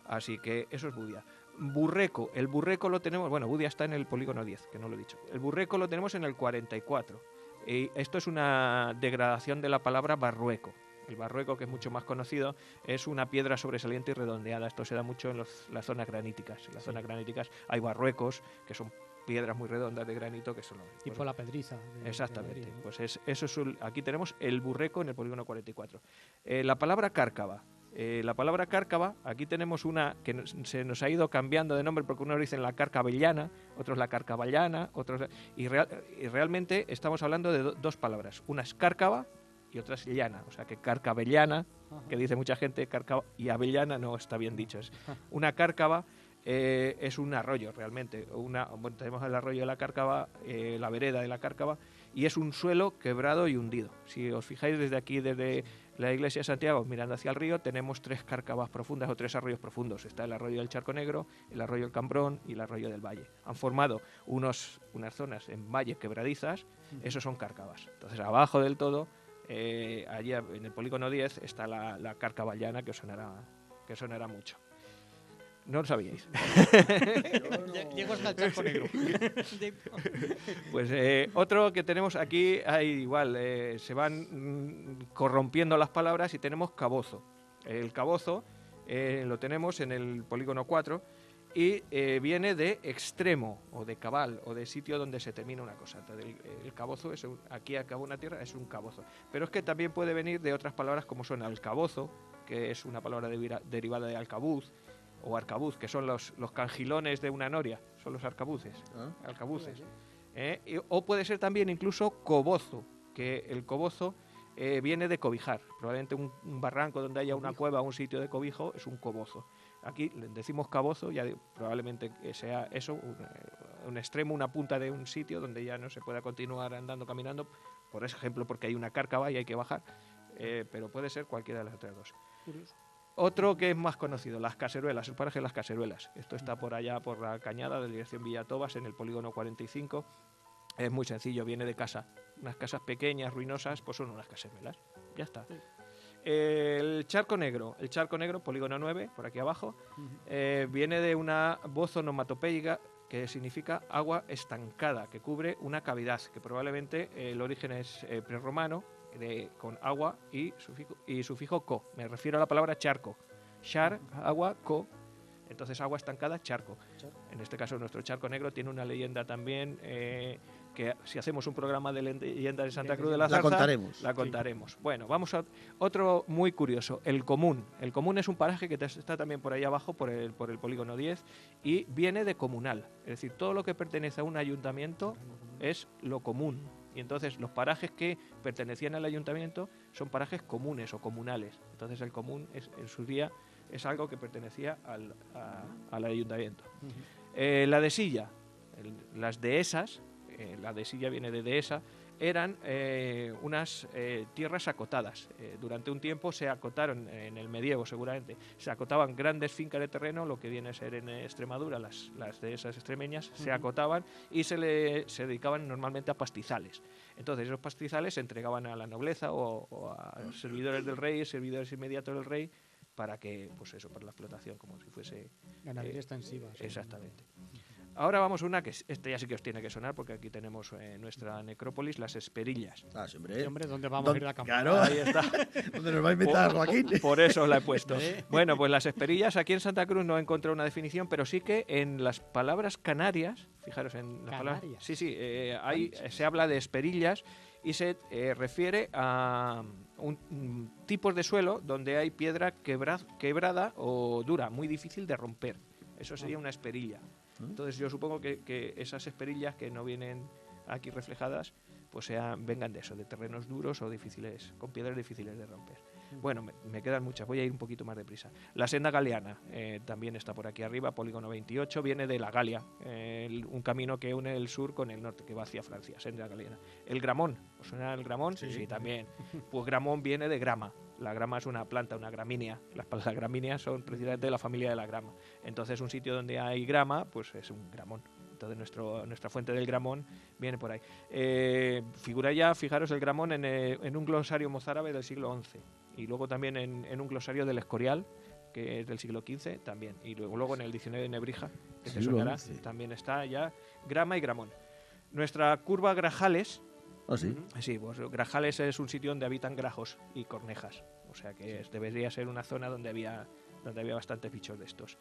Así que eso es Budia. Burreco, el burreco lo tenemos, bueno, Budia está en el polígono 10, que no lo he dicho. El burreco lo tenemos en el 44. Y esto es una degradación de la palabra barrueco. El barrueco, que es mucho más conocido, es una piedra sobresaliente y redondeada. Esto se da mucho en las zonas graníticas. En las zonas graníticas hay barruecos, que son piedras muy redondas de granito, que son tipo la pedriza. Exactamente. De Madrid, ¿no? Pues aquí tenemos el burreco en el polígono 44. La palabra cárcava. La palabra cárcava, aquí tenemos una que se nos ha ido cambiando de nombre, porque unos dicen la carcabellana, otros la carcaballana, y realmente estamos hablando de dos palabras. Una es cárcava y otra es llana. O sea que carcabellana, que dice mucha gente, cárcava, y avellana no está bien dicho. Es una cárcava. Es un arroyo realmente. Bueno, tenemos el arroyo de la Cárcava, la vereda de la Cárcava, y es un suelo quebrado y hundido. Si os fijáis desde aquí, desde la iglesia de Santiago, mirando hacia el río, tenemos 3 cárcavas profundas o 3 arroyos profundos. Está el arroyo del Charco Negro, el arroyo del Cambrón y el arroyo del Valle. Han formado unas zonas en valles quebradizas, esos son cárcavas. Entonces, abajo del todo, allí en el polígono 10, está la Cárcava llana, que os sonará mucho. No lo sabíais. Llego hasta el charco negro. Pues otro que tenemos aquí, hay igual, se van corrompiendo las palabras y tenemos cabozo. El cabozo lo tenemos en el polígono 4 y viene de extremo o de cabal o de sitio donde se termina una cosa. Entonces, el cabozo, aquí acabó una tierra, es un cabozo. Pero es que también puede venir de otras palabras como son alcabozo, que es una palabra derivada de alcabuz, o arcabuz, que son los cangilones de una noria, son los arcabuces, alcabuces. O puede ser también incluso cobozo, que el cobozo viene de cobijar. Probablemente un barranco donde haya una cueva o un sitio de cobijo es un cobozo. Aquí decimos cabozo, ya probablemente sea eso, un extremo, una punta de un sitio donde ya no se pueda continuar andando, caminando, por ejemplo, porque hay una cárcava y hay que bajar, pero puede ser cualquiera de las otras dos. Curioso. Otro que es más conocido, Las Caseruelas, el paraje de Las Caseruelas. Esto está por allá, por la Cañada, de dirección Villatobas, en el polígono 45. Es muy sencillo, viene de casa. Unas casas pequeñas, ruinosas, pues son unas caseruelas. Ya está. El Charco Negro, polígono 9, por aquí abajo, viene de una voz onomatopeica que significa agua estancada, que cubre una cavidad, que probablemente el origen es prerromano, con agua y sufijo co. Me refiero a la palabra charco. Char, agua, co. Entonces agua estancada, charco. En este caso nuestro Charco Negro tiene una leyenda también que si hacemos un programa de leyendas de Santa Cruz de la Zarza, la contaremos. Sí. Bueno, vamos a otro muy curioso, el Común. El Común es un paraje que está también por ahí abajo, por el polígono 10, y viene de comunal. Es decir, todo lo que pertenece a un ayuntamiento es lo común. Y entonces los parajes que pertenecían al ayuntamiento son parajes comunes o comunales. Entonces el común en su día es algo que pertenecía al ayuntamiento. La dehesilla, las dehesas, la dehesilla viene de dehesa, eran unas tierras acotadas. Durante un tiempo se acotaron, en el medievo seguramente, se acotaban grandes fincas de terreno, lo que viene a ser en Extremadura, las dehesas extremeñas, se acotaban y se dedicaban normalmente a pastizales. Entonces esos pastizales se entregaban a la nobleza o a servidores del rey, servidores inmediatos del rey, para que, pues eso, para la explotación, como si fuese... Ganadería extensiva. Sí. Exactamente. Ahora vamos a una que este ya sí que os tiene que sonar, porque aquí tenemos nuestra necrópolis, las Esperillas. Ah, sí, hombre. Sí, hombre, ¿dónde vamos a ir a acampar? Claro, ahí está. ¿Dónde nos va a invitar Joaquín? Por eso la he puesto. Bueno, pues las Esperillas, aquí en Santa Cruz no he encontrado una definición, pero sí que en las palabras canarias, fijaros en las palabras... Sí, se habla de esperillas y se refiere a tipos de suelo donde hay piedra quebrada o dura, muy difícil de romper. Eso sería una esperilla. Entonces yo supongo que esas esperillas que no vienen aquí reflejadas, pues vengan de eso, de terrenos duros o difíciles, con piedras difíciles de romper. Bueno, me quedan muchas, voy a ir un poquito más deprisa. La senda galeana también está por aquí arriba, polígono 28, viene de la Galia, un camino que une el sur con el norte, que va hacia Francia, senda galeana. El gramón, ¿os suena el gramón? Sí, también. Pues gramón viene de grama. La grama es una planta, una gramínea. Las gramíneas son precisamente de la familia de la grama. Entonces un sitio donde hay grama, pues es un gramón. Entonces nuestra fuente del gramón viene por ahí. Figura ya, fijaros, el gramón en un glosario mozárabe del siglo XI. Y luego también en un glosario del Escorial, que es del siglo XV, también. Y luego en el diccionario de Nebrija, que te sonará, también está ya grama y gramón. Nuestra curva Grajales... ¿Ah, sí? Sí, pues Grajales es un sitio donde habitan grajos y cornejas. O sea que debería ser una zona donde había bastantes bichos de estos.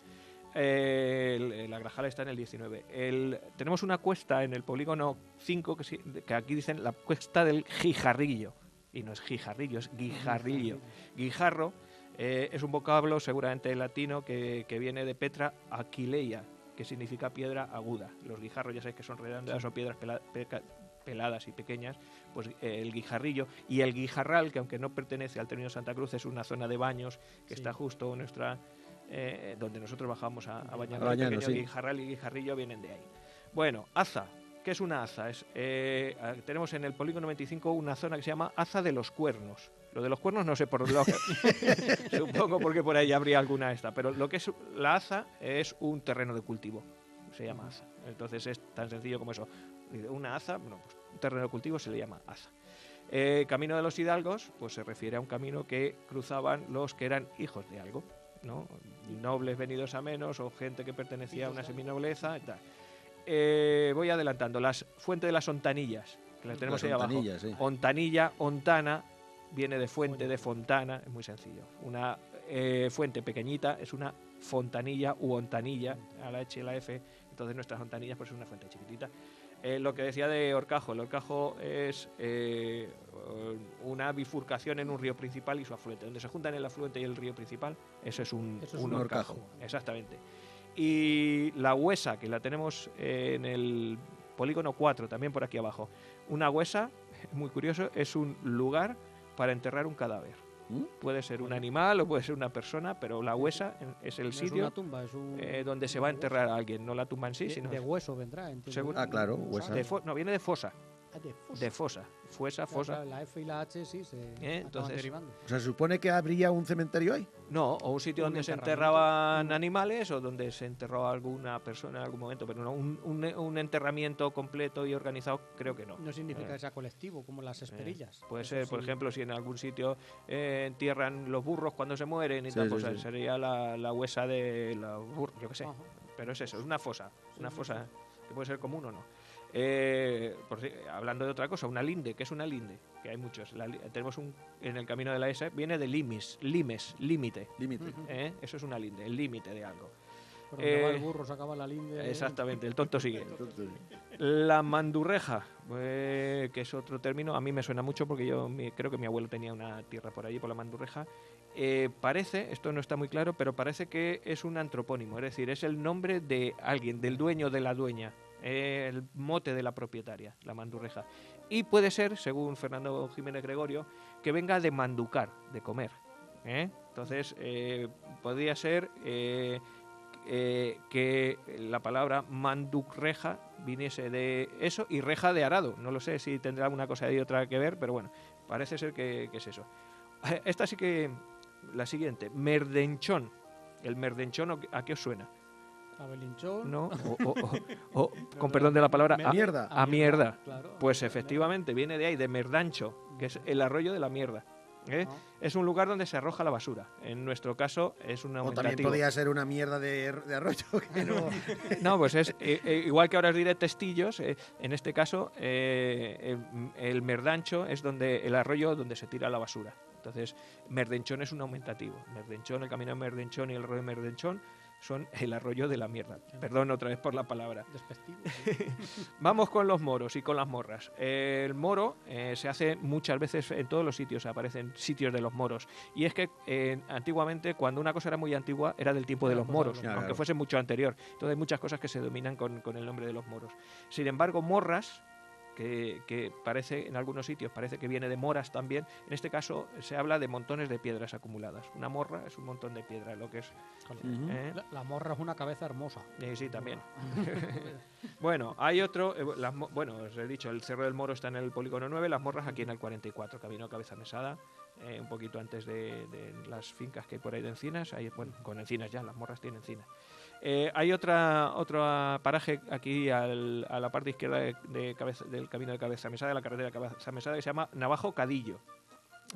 La Grajales está en el 19. Tenemos una cuesta en el polígono 5 que aquí dicen la cuesta del Guijarrillo. Y no es Guijarrillo, es Guijarrillo. Guijarro es un vocablo seguramente latino que viene de Petra aquileia, que significa piedra aguda. Los guijarros ya sabéis que son redondas o piedras peladas y pequeñas, pues el guijarrillo y el guijarral, que aunque no pertenece al término Santa Cruz, es una zona de baños que está justo donde nosotros bajamos a bañar. El pequeño guijarral y guijarrillo vienen de ahí. Bueno, Aza. ¿Qué es una aza? Tenemos en el polígono 25 una zona que se llama Aza de los Cuernos. Lo de los cuernos no sé por lo que... Supongo porque por ahí habría alguna pero lo que es la aza es un terreno de cultivo. Se llama aza. Entonces es tan sencillo como eso. Una aza, bueno, pues un terreno de cultivo se le llama aza. Camino de los Hidalgos, pues se refiere a un camino que cruzaban los que eran hijos de algo, ¿no? nobles venidos a menos o gente que pertenecía a una seminobleza y tal. Voy adelantando. Las fuentes de las ontanillas, que las tenemos Las ahí abajo. ontanillas, sí. Ontanilla, ontana, viene de fuente, de fontana, es muy sencillo. Una fuente pequeñita es una fontanilla u ontanilla, a la H y la F, entonces nuestras ontanillas pues es una fuente chiquitita. Lo que decía de Horcajo, el Horcajo es una bifurcación en un río principal y su afluente. Donde se juntan el afluente y el río principal, eso es un horcajo. Exactamente. Y la huesa, que la tenemos en el polígono 4, también por aquí abajo. Una huesa, muy curioso, es un lugar para enterrar un cadáver. Puede ser un animal o puede ser una persona, pero la huesa es el sitio Es una tumba, es donde se va a enterrar a alguien, no la tumba en sí, sino de hueso vendrá. entiendo. Seguro. Ah, claro, huesa. no, viene de fosa. De fosa. De fosa. Fuesa, Claro, fosa. la F y la H sí se acaban entonces- derivando. O sea, se supone que habría un cementerio ahí. No, o un sitio Un donde se enterramiento. enterraban animales o donde se enterró a alguna persona en algún momento, pero no, un enterramiento completo y organizado creo que no. No significa Eh, que sea colectivo, como las esperillas. Puede Eso ser, por sí. ejemplo, si en algún sitio entierran los burros cuando se mueren y Sí, tal, sí, pues sí. sería la huesa de los burros, yo qué sé. Ajá. Pero es eso, es una fosa. Una sí, fosa que puede ser común o no. Hablando de otra cosa, una linde, ¿qué es una linde? Que hay muchos. Tenemos en el camino de la S, viene de limes, límite. Límite. Ujú. Eso es una linde, el límite de algo. Por donde va el Eh, burro se acaba la linde. Exactamente, el tonto sigue. Entonces, La mandurreja, que es otro término, a mí me suena mucho porque creo que mi abuelo tenía una tierra por allí, por la mandurreja. Parece, esto no está muy claro, pero parece que es un antropónimo, es decir, es el nombre de alguien, del dueño o de la dueña, el mote de la propietaria, la mandurreja. Y puede ser, según Fernando Jiménez Gregorio, que venga de manducar, de comer. Entonces, podría ser que la palabra mandurreja viniese de eso y reja de arado. No lo sé si tendrá una cosa y otra que ver, pero bueno, parece ser que es eso. Esta sí que, la siguiente, merdenchón. El merdenchón, ¿a qué os suena? A Belinchón. ¿No? Con perdón de la palabra, Mierda. a mierda. Claro. Pues efectivamente, viene de ahí, de merdancho, que es el arroyo de la mierda. Ah. Es un lugar donde se arroja la basura. En nuestro caso es un O también aumentativo. podría ser una mierda de arroyo que no. No, pues es igual que ahora os diré testillos, en este caso el merdancho es donde el arroyo donde se tira la basura. Entonces, merdenchón es un aumentativo. Merdenchón, el camino de Merdenchón y el arroyo de Merdenchón son el arroyo de la mierda. Perdón otra vez por la palabra. Despectivo. Vamos con los moros y con las morras. El moro se hace muchas veces en todos los sitios, aparecen sitios de los moros. Y es que antiguamente, cuando una cosa era muy antigua, era del tiempo de los moros, Claro, aunque claro. fuese mucho anterior. Entonces hay muchas cosas que se dominan con el nombre de los moros. Sin embargo, morras, que parece en algunos sitios parece que viene de moras también, en este caso se habla de montones de piedras acumuladas. Una morra es un montón de piedra, lo que es. ¿eh? La morra es una cabeza hermosa. Sí, también. Bueno, hay otro. Bueno, os he dicho, el Cerro del Moro está en el polígono 9, las morras aquí en el 44, camino a Cabeza Mesada, un poquito antes de las fincas que hay por ahí de encinas. Bueno, con encinas ya, las morras tienen encinas. Hay otro paraje aquí a la parte izquierda del camino de Cabeza Mesada, de la carretera de Cabeza Mesada, que se llama Navajo Cadillo.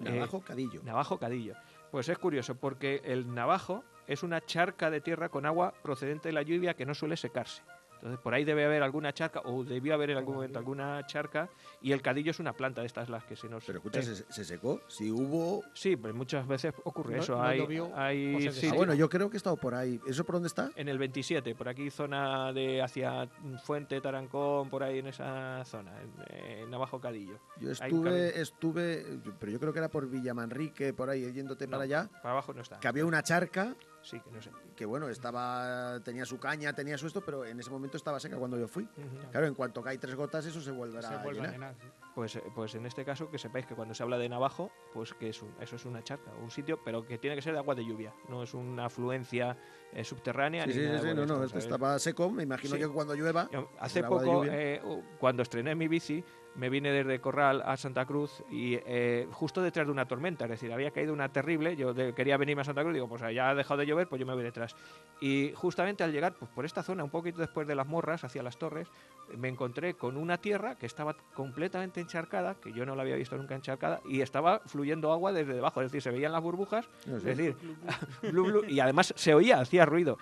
Navajo Cadillo. Navajo Cadillo. Pues es curioso porque el navajo es una charca de tierra con agua procedente de la lluvia que no suele secarse. Entonces por ahí debe haber alguna charca, o debió haber en algún momento alguna charca, y el cadillo es una planta de estas las que se nos... Pero escucha, ¿se secó? Si hubo. Sí, pues muchas veces ocurre No- eso. no hay llovió, hay o se sitios- Ah, bueno, yo creo que he estado por ahí. ¿Eso por dónde está? En el 27, por aquí zona de hacia Fuente, Tarancón, por ahí en esa zona, en Navajo Cadillo. Yo Hay un estuve, pero yo creo que era por Villamanrique, por ahí, yéndote No, para allá, Para abajo no está. que había una charca Sí, que no sé. que, bueno, tenía su caña, tenía su esto, pero en ese momento estaba seca cuando yo fui. Ujú. Claro, en cuanto cae 3 gotas, eso se volverá Se a vuelve a llenar. llenar. Sí. Pues en este caso que sepáis que cuando se habla de Navajo, pues que eso es una charca, un sitio, pero que tiene que ser de agua de lluvia, no es una afluencia subterránea. Sí, ni sí, nada sí, por no, esto, no, ¿sabes? estaba seco, me imagino Sí. yo que cuando llueva. Hace el agua de poco, lluvia. cuando estrené mi bici, me vine desde Corral a Santa Cruz y justo detrás de una tormenta, es decir, había caído una terrible, yo quería venirme a Santa Cruz, digo, pues ya ha dejado de llover, pues yo me voy detrás. Y justamente al llegar pues, por esta zona, un poquito después de las Morras, hacia las Torres, me encontré con una tierra que estaba completamente encharcada, que yo no la había visto nunca encharcada, y estaba fluyendo agua desde debajo, es decir, se veían las burbujas, No es sé. decir, blu, blu, y además se oía, hacía ruido.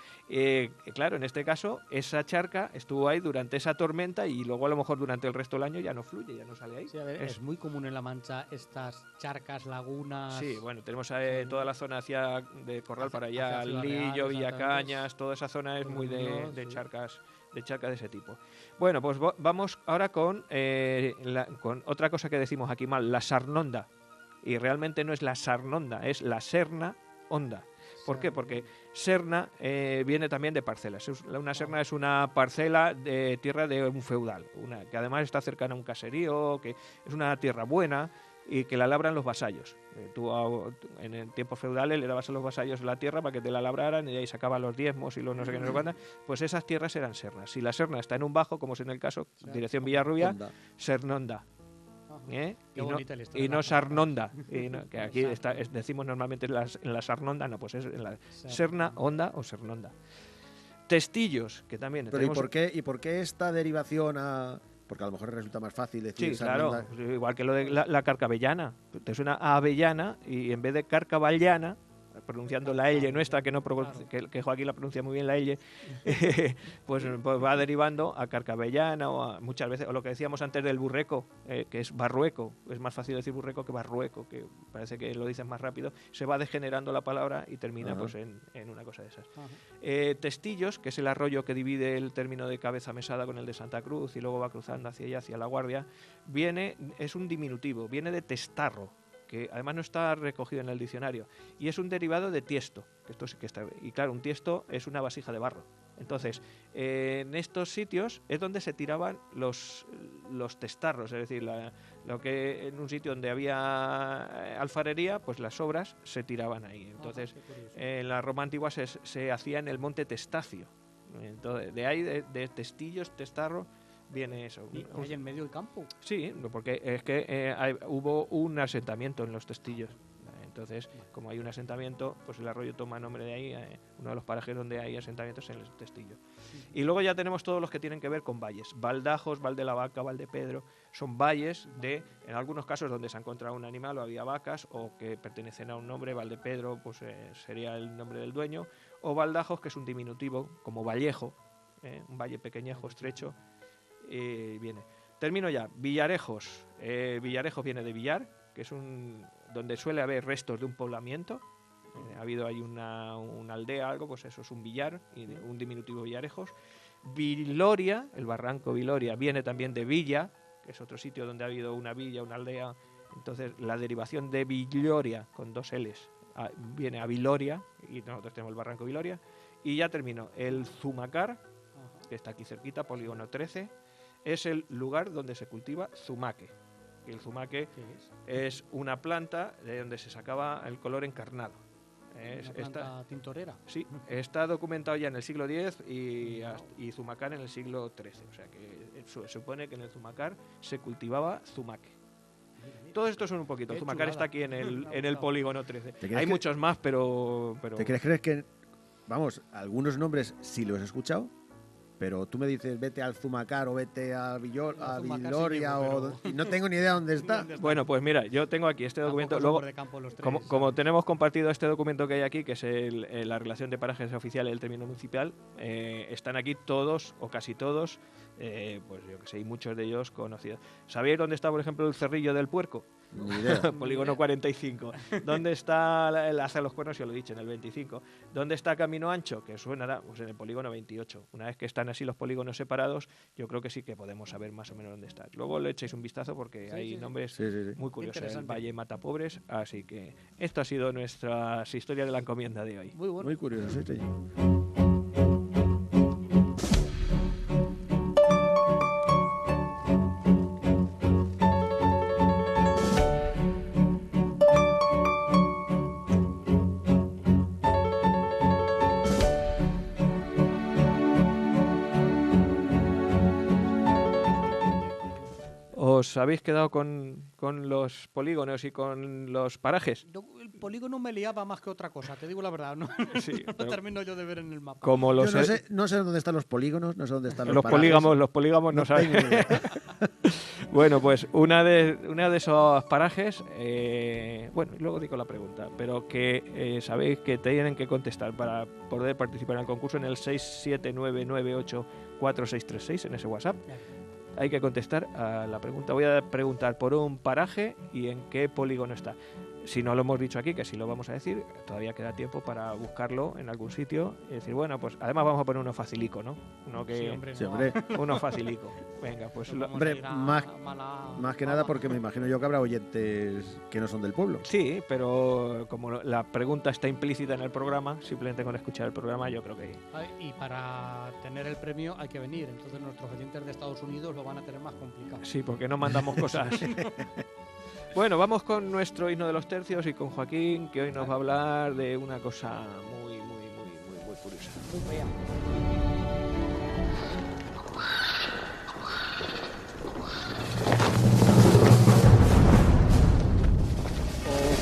Claro, en este caso, esa charca estuvo ahí durante esa tormenta y luego a lo mejor durante el resto del año ya no fluye, ya no sale ahí. Sí, a ver, es muy común en La Mancha estas charcas, lagunas. Sí, bueno, tenemos toda la zona de Corral para Hacia allá, Ciudad Real, Lillo, exactamente. Villacañas, toda esa zona es muy Torremolinos, de sí. charcas de ese tipo. Bueno, pues vamos ahora con otra cosa que decimos aquí mal, la sarnonda. Y realmente no es la sarnonda, es la serna honda. ¿Por qué? Porque serna viene también de parcelas. Una serna es una parcela de tierra de un feudal, que además está cercana a un caserío, que es una tierra buena y que la labran los vasallos. En el tiempo feudal le dabas a los vasallos la tierra para que te la labraran y de ahí sacaban los diezmos y los no sé qué, no sé cuántas. Pues esas tierras eran sernas. Si la serna está en un bajo, como es en el caso, dirección Villarrubia, Onda. sernonda. Ajá. ¿Eh? Qué bonita la historia. Y no sarnonda, que aquí decimos normalmente en la sarnonda, no, pues es en la serna, onda o sernonda. Testillos, que también Pero tenemos. ¿y por qué esta derivación a...? Porque a lo mejor resulta más fácil decir Sí, claro, sarnonda. igual que lo de la carcabellana. Te suena a avellana y en vez de carcaballana, pronunciando la L nuestra, que Joaquín la pronuncia muy bien la L, pues va derivando a carcabellana muchas veces, o lo que decíamos antes del burreco, que es barrueco. Es más fácil decir burreco que barrueco, que parece que lo dices más rápido. Se va degenerando la palabra y termina Ajá. pues en una cosa de esas. Ajá. Testillos, que es el arroyo que divide el término de Cabeza Mesada con el de Santa Cruz y luego va cruzando hacia allá, hacia La Guardia, es un diminutivo, viene de testarro, que además no está recogido en el diccionario, y es un derivado de tiesto, que esto sí que está, y claro, un tiesto es una vasija de barro. Entonces, en estos sitios es donde se tiraban los testarros, es decir, lo que en un sitio donde había alfarería, pues las obras se tiraban ahí. Entonces, Ajá, qué curioso. en la Roma antigua se hacía en el monte Testacio. Entonces, de ahí, de testillos, testarro, viene eso. ¿Y hay en medio del campo? Sí, porque es que hubo un asentamiento en los Testillos. Entonces, como hay un asentamiento, pues el arroyo toma nombre de ahí, uno de los parajes donde hay asentamientos en el Testillo. Y luego ya tenemos todos los que tienen que ver con valles. Baldajos, Val de la Vaca, Val de Pedro, son valles en algunos casos donde se ha encontrado un animal o había vacas o que pertenecen a un nombre. Val de Pedro pues sería el nombre del dueño. O Baldajos, que es un diminutivo, como Vallejo, un valle pequeñejo, estrecho. Viene. Termino ya. Villarejos. Villarejos viene de Villar, que es donde suele haber restos de un poblamiento. Ha habido ahí una aldea, algo, pues eso es un villar, y un diminutivo Villarejos. Viloria, el barranco Viloria, viene también de Villa, que es otro sitio donde ha habido una villa, una aldea. Entonces la derivación de Villoria, con dos L's, viene a Viloria, y nosotros tenemos el barranco Viloria. Y ya termino. El Zumacar, que está aquí cerquita, polígono 13, es el lugar donde se cultiva zumaque. Y el zumaque ¿Qué es una planta de donde se sacaba el color encarnado. ¿Una planta tintorera? Sí, está documentado ya en el siglo X y Zumacar en el siglo XIII. O sea que se supone que en el Zumacar se cultivaba zumaque. Todo esto son un poquito. Qué Zumacar chulada. está aquí en el polígono 13. crees Hay que- muchos más, pero ¿Te crees que, vamos, algunos nombres sí los he escuchado, pero tú me dices vete al Zumacar o vete a Zumacar sí Viloria llego, y no tengo ni idea dónde está? bueno, pues mira, yo tengo aquí este documento. Tampoco Luego, somos de campo los tres, como ¿sabes? tenemos compartido este documento que hay aquí, que es la relación de parajes oficiales del término municipal, están aquí todos o casi todos, pues yo que sé, y muchos de ellos conocidos. ¿Sabéis dónde está, por ejemplo, el Cerrillo del Puerco? Ni idea. Polígono 45. ¿Dónde está el Haza de los Cuernos? Ya lo he dicho, en el 25. ¿Dónde está Camino Ancho? Que suena pues en el polígono 28. Una vez que están así los polígonos separados, yo creo que sí que podemos saber más o menos dónde está. Luego le echéis un vistazo porque Sí, hay sí, sí. nombres Sí, sí, sí. muy curiosos. El Interesante. Valle Matapobres. Así que esto ha sido nuestras historias de la encomienda de hoy. Muy bueno. Muy curioso, sí. ¿Os habéis quedado con los polígonos y con los parajes? El polígono me liaba más que otra cosa, te digo la verdad. No, Sí, no lo pero termino yo de ver en el mapa. como Yo los, no sé dónde están los polígonos, no sé dónde están los los parajes. polígamos no No saben. tengo ni idea. Bueno, pues una de esos parajes, bueno, luego digo la pregunta, pero que sabéis que tienen que contestar para poder participar en el concurso en el 679984636 en ese WhatsApp. Hay que contestar a la pregunta. Voy a preguntar por un paraje y en qué polígono está. Si no lo hemos dicho aquí, que sí lo vamos a decir, todavía queda tiempo para buscarlo en algún sitio y decir, bueno, pues además vamos a poner uno facilico, ¿no? Uno que, Sí, hombre, Sí, no. hombre. uno facilico. Venga, pues No lo- vamos Hombre, a ir a más mala que nada fama. porque me imagino yo que habrá oyentes que no son del pueblo. sí, pero como la pregunta está implícita en el programa, simplemente con escuchar el programa yo creo que... Ay, y para tener el premio hay que venir, entonces nuestros oyentes de Estados Unidos lo van a tener más complicado. Sí, porque no mandamos cosas. Bueno, vamos con nuestro himno de los tercios y con Joaquín, que hoy nos va a hablar de una cosa muy curiosa. Muy fea.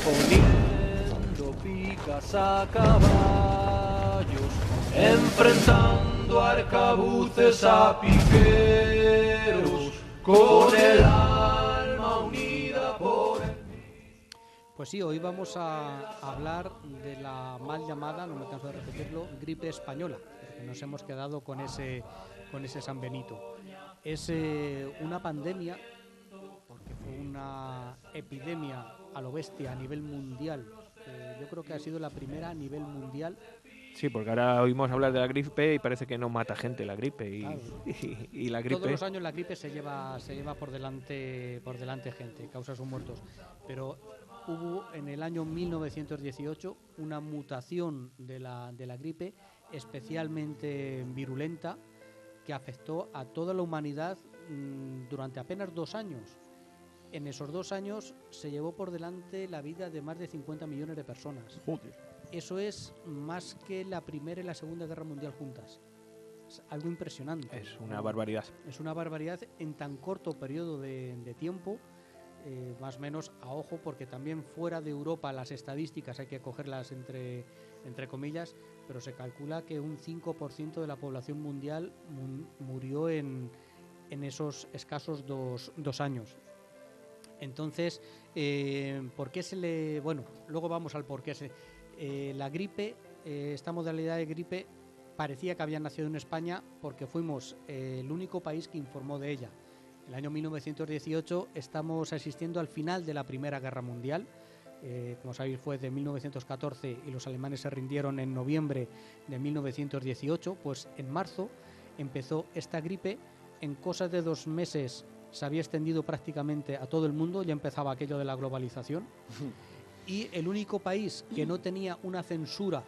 Poniendo picas a caballos, enfrentando arcabuces a piqueros, con el alma unida por el... Pues sí, hoy vamos a hablar de la mal llamada, no me canso de repetirlo, gripe española, porque nos hemos quedado con ese San Benito. Es una pandemia, porque fue una epidemia a lo bestia a nivel mundial. Yo creo que ha sido la primera a nivel mundial. Sí, porque ahora oímos hablar de la gripe y parece que no mata gente la gripe. Y, Claro. y la Todos gripe... los años la gripe se lleva por delante gente, causa sus muertos. Pero hubo en el año 1918 una mutación de la gripe especialmente virulenta que afectó a toda la humanidad durante apenas 2 años. En esos 2 años se llevó por delante la vida de más de 50 millones de personas. Eso es más que la Primera y la Segunda Guerra Mundial juntas. Es algo impresionante. Es una barbaridad. Es una barbaridad en tan corto periodo de tiempo, más o menos a ojo, porque también fuera de Europa las estadísticas hay que cogerlas entre comillas, pero se calcula que un 5% de la población mundial murió en esos escasos 2 años. Entonces, ¿por qué se le...? Bueno, luego vamos al por qué la gripe, esta modalidad de gripe parecía que había nacido en España porque fuimos el único país que informó de ella. El año 1918 estamos asistiendo al final de la Primera Guerra Mundial. Como sabéis, fue de 1914 y los alemanes se rindieron en noviembre de 1918. Pues en marzo empezó esta gripe. En cosa de 2 meses se había extendido prácticamente a todo el mundo, ya empezaba aquello de la globalización. Y el único país que no tenía una censura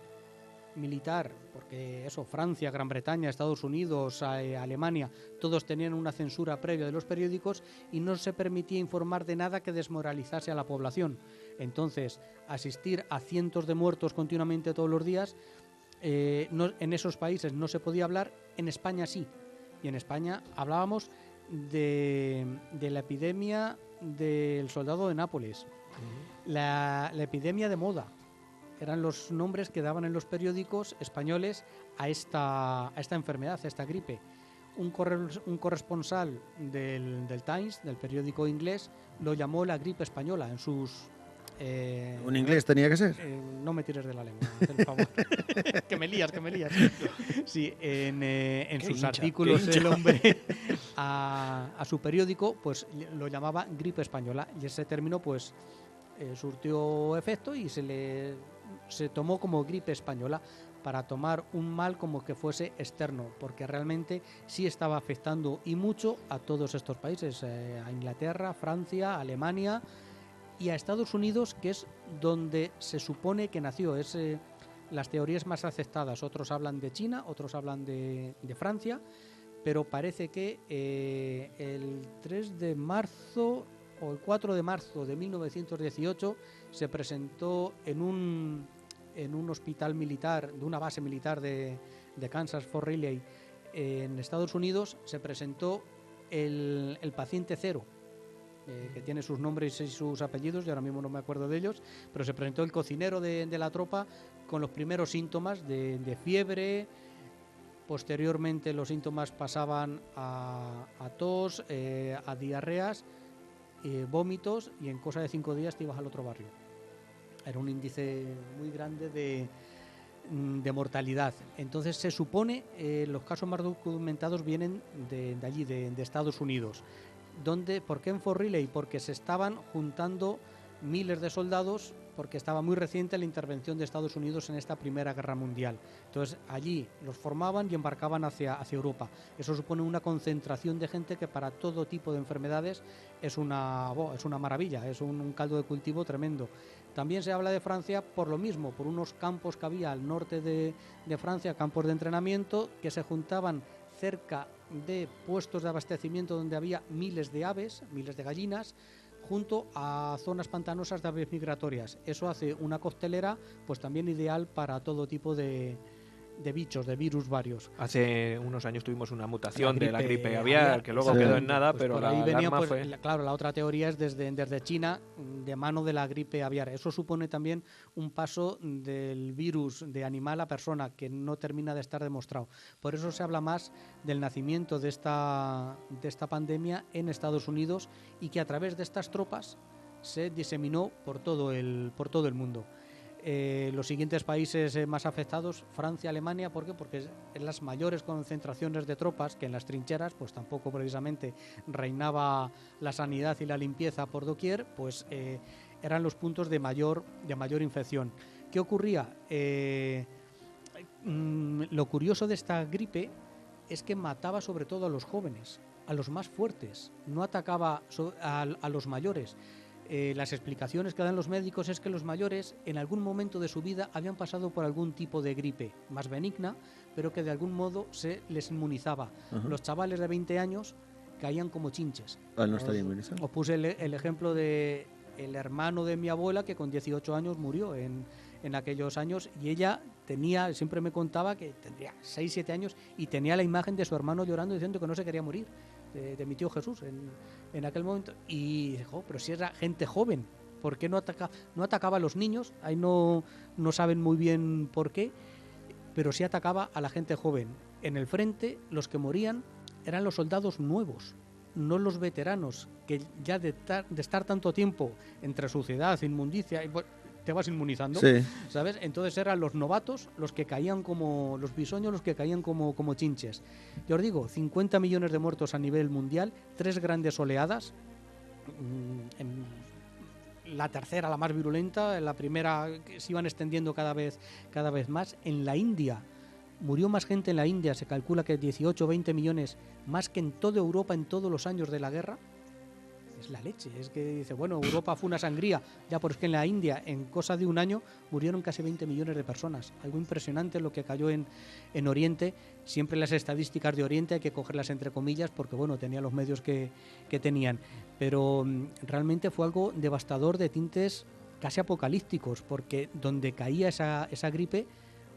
militar, porque eso, Francia, Gran Bretaña, Estados Unidos, Alemania, todos tenían una censura previa de los periódicos y no se permitía informar de nada que desmoralizase a la población. Entonces, asistir a cientos de muertos continuamente todos los días, en esos países no se podía hablar, en España sí. Y en España hablábamos de la epidemia del soldado de Nápoles, la epidemia de moda. Eran los nombres que daban en los periódicos españoles a esta enfermedad, a esta gripe. Un corresponsal del Times, del periódico inglés, lo llamó la gripe española en sus... ¿Un inglés tenía que ser? No me tires de la lengua, haz el favor. que me lías. Sí, en sus hincha, artículos qué hincha. el hombre a su periódico pues lo llamaba gripe española y ese término pues surtió efecto y se tomó como gripe española para tomar un mal como que fuese externo, porque realmente sí estaba afectando y mucho a todos estos países, a Inglaterra, Francia, Alemania y a Estados Unidos, que es donde se supone que nació. Es las teorías más aceptadas. Otros hablan de China, otros hablan de Francia, pero parece que el 3 de marzo o el 4 de marzo de 1918 se presentó en un hospital militar, de una base militar de Kansas, Fort Riley, en Estados Unidos, se presentó el paciente cero, que tiene sus nombres y sus apellidos, y ahora mismo no me acuerdo de ellos, pero se presentó el cocinero de la tropa con los primeros síntomas de fiebre, Posteriormente los síntomas pasaban a tos, a diarreas, vómitos, y en cosa de 5 días te ibas al otro barrio. Era un índice muy grande de mortalidad. Entonces se supone, los casos más documentados vienen de allí, de Estados Unidos. ¿Por qué en Fort Riley? Porque se estaban juntando miles de soldados, porque estaba muy reciente la intervención de Estados Unidos en esta Primera Guerra Mundial. Entonces allí los formaban y embarcaban hacia Europa. Eso supone una concentración de gente que para todo tipo de enfermedades es una maravilla, es un caldo de cultivo tremendo. También se habla de Francia por lo mismo, por unos campos que había al norte de Francia, campos de entrenamiento, que se juntaban cerca de puestos de abastecimiento donde había miles de aves, miles de gallinas, junto a zonas pantanosas de aves migratorias. Eso hace una coctelera pues también ideal para todo tipo de bichos, de virus varios. Hace unos años tuvimos una mutación de la gripe aviar, que luego quedó en nada, pues pero por ahí la venía, alarma pues, fue... claro, la otra teoría es desde China, de mano de la gripe aviar. Eso supone también un paso del virus de animal a persona, que no termina de estar demostrado. Por eso se habla más del nacimiento de esta pandemia en Estados Unidos, y que a través de estas tropas se diseminó por todo el mundo. Los siguientes países más afectados, Francia, Alemania, ¿por qué? Porque en las mayores concentraciones de tropas, que en las trincheras pues tampoco precisamente reinaba la sanidad y la limpieza por doquier, pues eran los puntos de mayor infección. ¿Qué ocurría? Lo curioso de esta gripe es que mataba sobre todo a los jóvenes, a los más fuertes, no atacaba a los mayores. Las explicaciones que dan los médicos es que los mayores en algún momento de su vida habían pasado por algún tipo de gripe más benigna, pero que de algún modo se les inmunizaba. Ajá. Los chavales de 20 años caían como chinches. No estaría inmunizado. Os puse el ejemplo de el hermano de mi abuela, que con 18 años murió en aquellos años, y ella siempre me contaba que tendría 6-7 años y tenía la imagen de su hermano llorando diciendo que no se quería morir, de mi tío Jesús en aquel momento. Y dijo, pero si era gente joven, ¿por qué no atacaba a los niños? Ahí no saben muy bien por qué, pero sí atacaba a la gente joven. En el frente, los que morían eran los soldados nuevos, no los veteranos, que ya de estar tanto tiempo entre suciedad, inmundicia, te vas inmunizando, Sí. ¿sabes? Entonces eran los novatos los que caían como los bisoños, los que caían como chinches. Yo os digo, 50 millones de muertos a nivel mundial, 3 grandes oleadas. La tercera, la más virulenta, la primera que se iban extendiendo cada vez más. En la India murió más gente, en la India se calcula que 18 o 20 millones, más que en toda Europa en todos los años de la guerra. Es la leche, es que dice, bueno, Europa fue una sangría, ya porque es que en la India en cosa de un año murieron casi 20 millones de personas. Algo impresionante lo que cayó en Oriente. Siempre las estadísticas de Oriente hay que cogerlas entre comillas porque bueno, tenía los medios que tenían, pero realmente fue algo devastador, de tintes casi apocalípticos, porque donde caía esa gripe,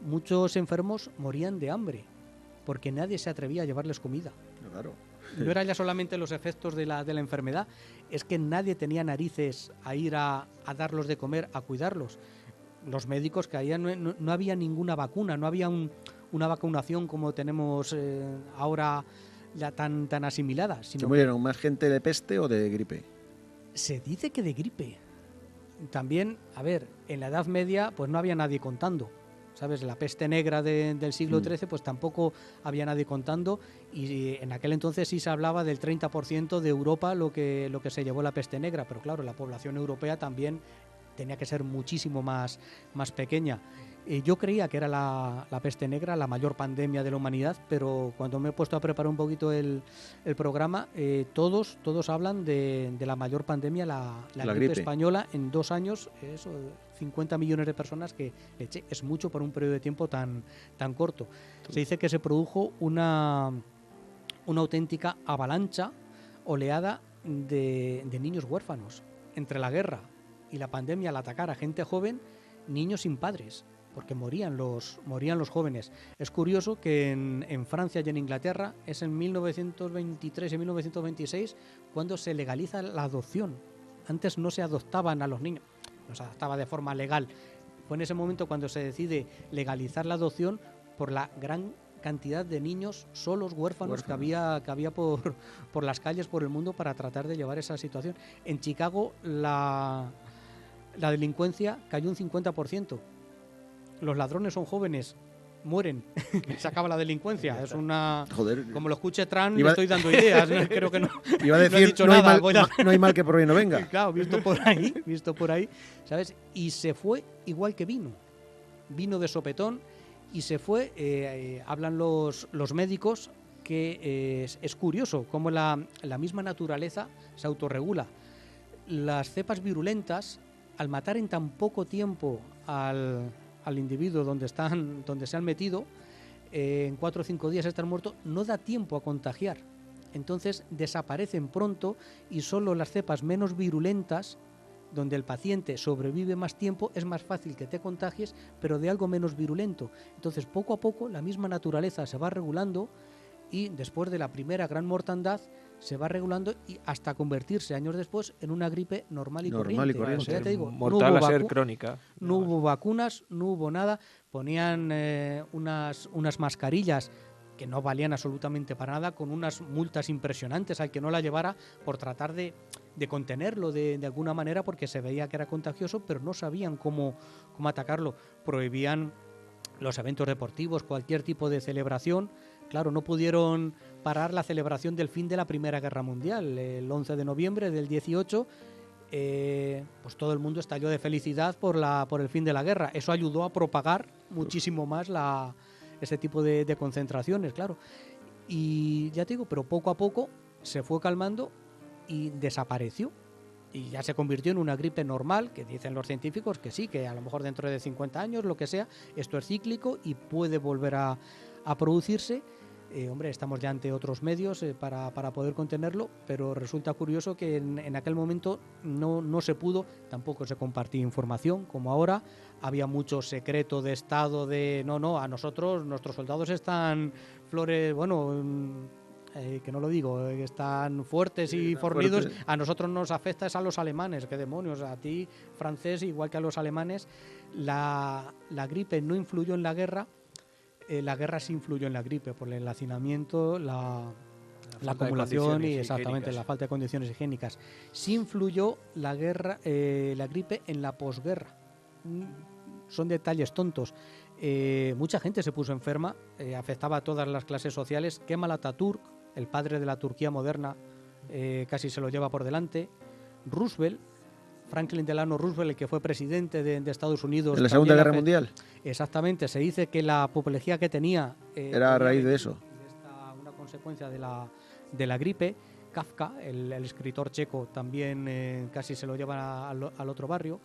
muchos enfermos morían de hambre porque nadie se atrevía a llevarles comida. Claro. No era ya solamente los efectos de la enfermedad, es que nadie tenía narices a ir a darlos de comer, a cuidarlos. Los médicos caían, no había ninguna vacuna, no había una vacunación como tenemos ahora ya tan asimilada. ¿Se murieron más gente de peste o de gripe? Se dice que de gripe. También, a ver, en la Edad Media pues no había nadie contando. ¿Sabes? La peste negra del siglo XIII, pues tampoco había nadie contando, y en aquel entonces sí se hablaba del 30% de Europa lo que se llevó la peste negra, pero claro, la población europea también tenía que ser muchísimo más pequeña. Yo creía que era la peste negra la mayor pandemia de la humanidad, pero cuando me he puesto a preparar un poquito el programa, todos hablan de la mayor pandemia, la gripe española, en 2 años, eso, 50 millones de personas, que es mucho por un periodo de tiempo tan corto. Se dice que se produjo una auténtica avalancha, oleada de niños huérfanos. Entre la guerra y la pandemia, al atacar a gente joven, niños sin padres, porque morían los jóvenes. Es curioso que en Francia y en Inglaterra es en 1923 y 1926 cuando se legaliza la adopción. Antes no se adoptaban a los niños, no se adoptaba de forma legal. Fue en ese momento cuando se decide legalizar la adopción por la gran cantidad de niños solos, huérfanos que había por las calles, por el mundo, para tratar de llevar esa situación. En Chicago la delincuencia cayó un 50%. Los ladrones son jóvenes, mueren, se acaba la delincuencia. Es una... Joder. Como lo escuche Trump, le estoy dando ideas. ¿No? Creo que no. Iba a no he decir, dicho no hay nada. no hay mal que por bien no venga. Claro, visto por ahí, ¿sabes? Y se fue igual que vino. Vino de sopetón y se fue. Hablan los médicos que es curioso cómo la misma naturaleza se autorregula. Las cepas virulentas, al matar en tan poco tiempo al individuo donde se han metido, en 4 o 5 días están muertos, no da tiempo a contagiar. Entonces desaparecen pronto y solo las cepas menos virulentas, donde el paciente sobrevive más tiempo, es más fácil que te contagies, pero de algo menos virulento. Entonces poco a poco la misma naturaleza se va regulando y después de la primera gran mortandad se va regulando y hasta convertirse años después en una gripe normal y corriente. O sea, ya te digo, mortal a ser crónica. No hubo vacunas, no hubo nada. Ponían unas mascarillas que no valían absolutamente para nada, con unas multas impresionantes al que no la llevara, por tratar de contenerlo de alguna manera, porque se veía que era contagioso, pero no sabían cómo atacarlo. Prohibían los eventos deportivos, cualquier tipo de celebración. Claro, no pudieron parar la celebración del fin de la Primera Guerra Mundial. El 11 de noviembre del 18, pues todo el mundo estalló de felicidad por el fin de la guerra. Eso ayudó a propagar muchísimo más ese tipo de concentraciones, claro. Y ya te digo, pero poco a poco se fue calmando y desapareció. Y ya se convirtió en una gripe normal, que dicen los científicos que sí, que a lo mejor dentro de 50 años, lo que sea, esto es cíclico y puede volver a producirse. Hombre, estamos ya ante otros medios para poder contenerlo, pero resulta curioso que en aquel momento no se pudo, tampoco se compartía información como ahora. Había mucho secreto de Estado de no, a nosotros, nuestros soldados están que no lo digo, están fuertes y fornidos, a nosotros nos afecta es a los alemanes, qué demonios, a ti, francés, igual que a los alemanes. La gripe no influyó en la guerra. La guerra sí influyó en la gripe por el hacinamiento, la acumulación y exactamente la falta de condiciones higiénicas. Sí influyó la gripe en la posguerra. Son detalles tontos. Mucha gente se puso enferma, afectaba a todas las clases sociales. Kemal Atatürk, el padre de la Turquía moderna, casi se lo lleva por delante. Franklin Delano Roosevelt, el que fue presidente de Estados Unidos. ¿En la Segunda Guerra Mundial? Exactamente. Se dice que la apoplejía que tenía... era a raíz de eso. Una consecuencia de la gripe. Kafka, el escritor checo, también casi se lo lleva al otro barrio.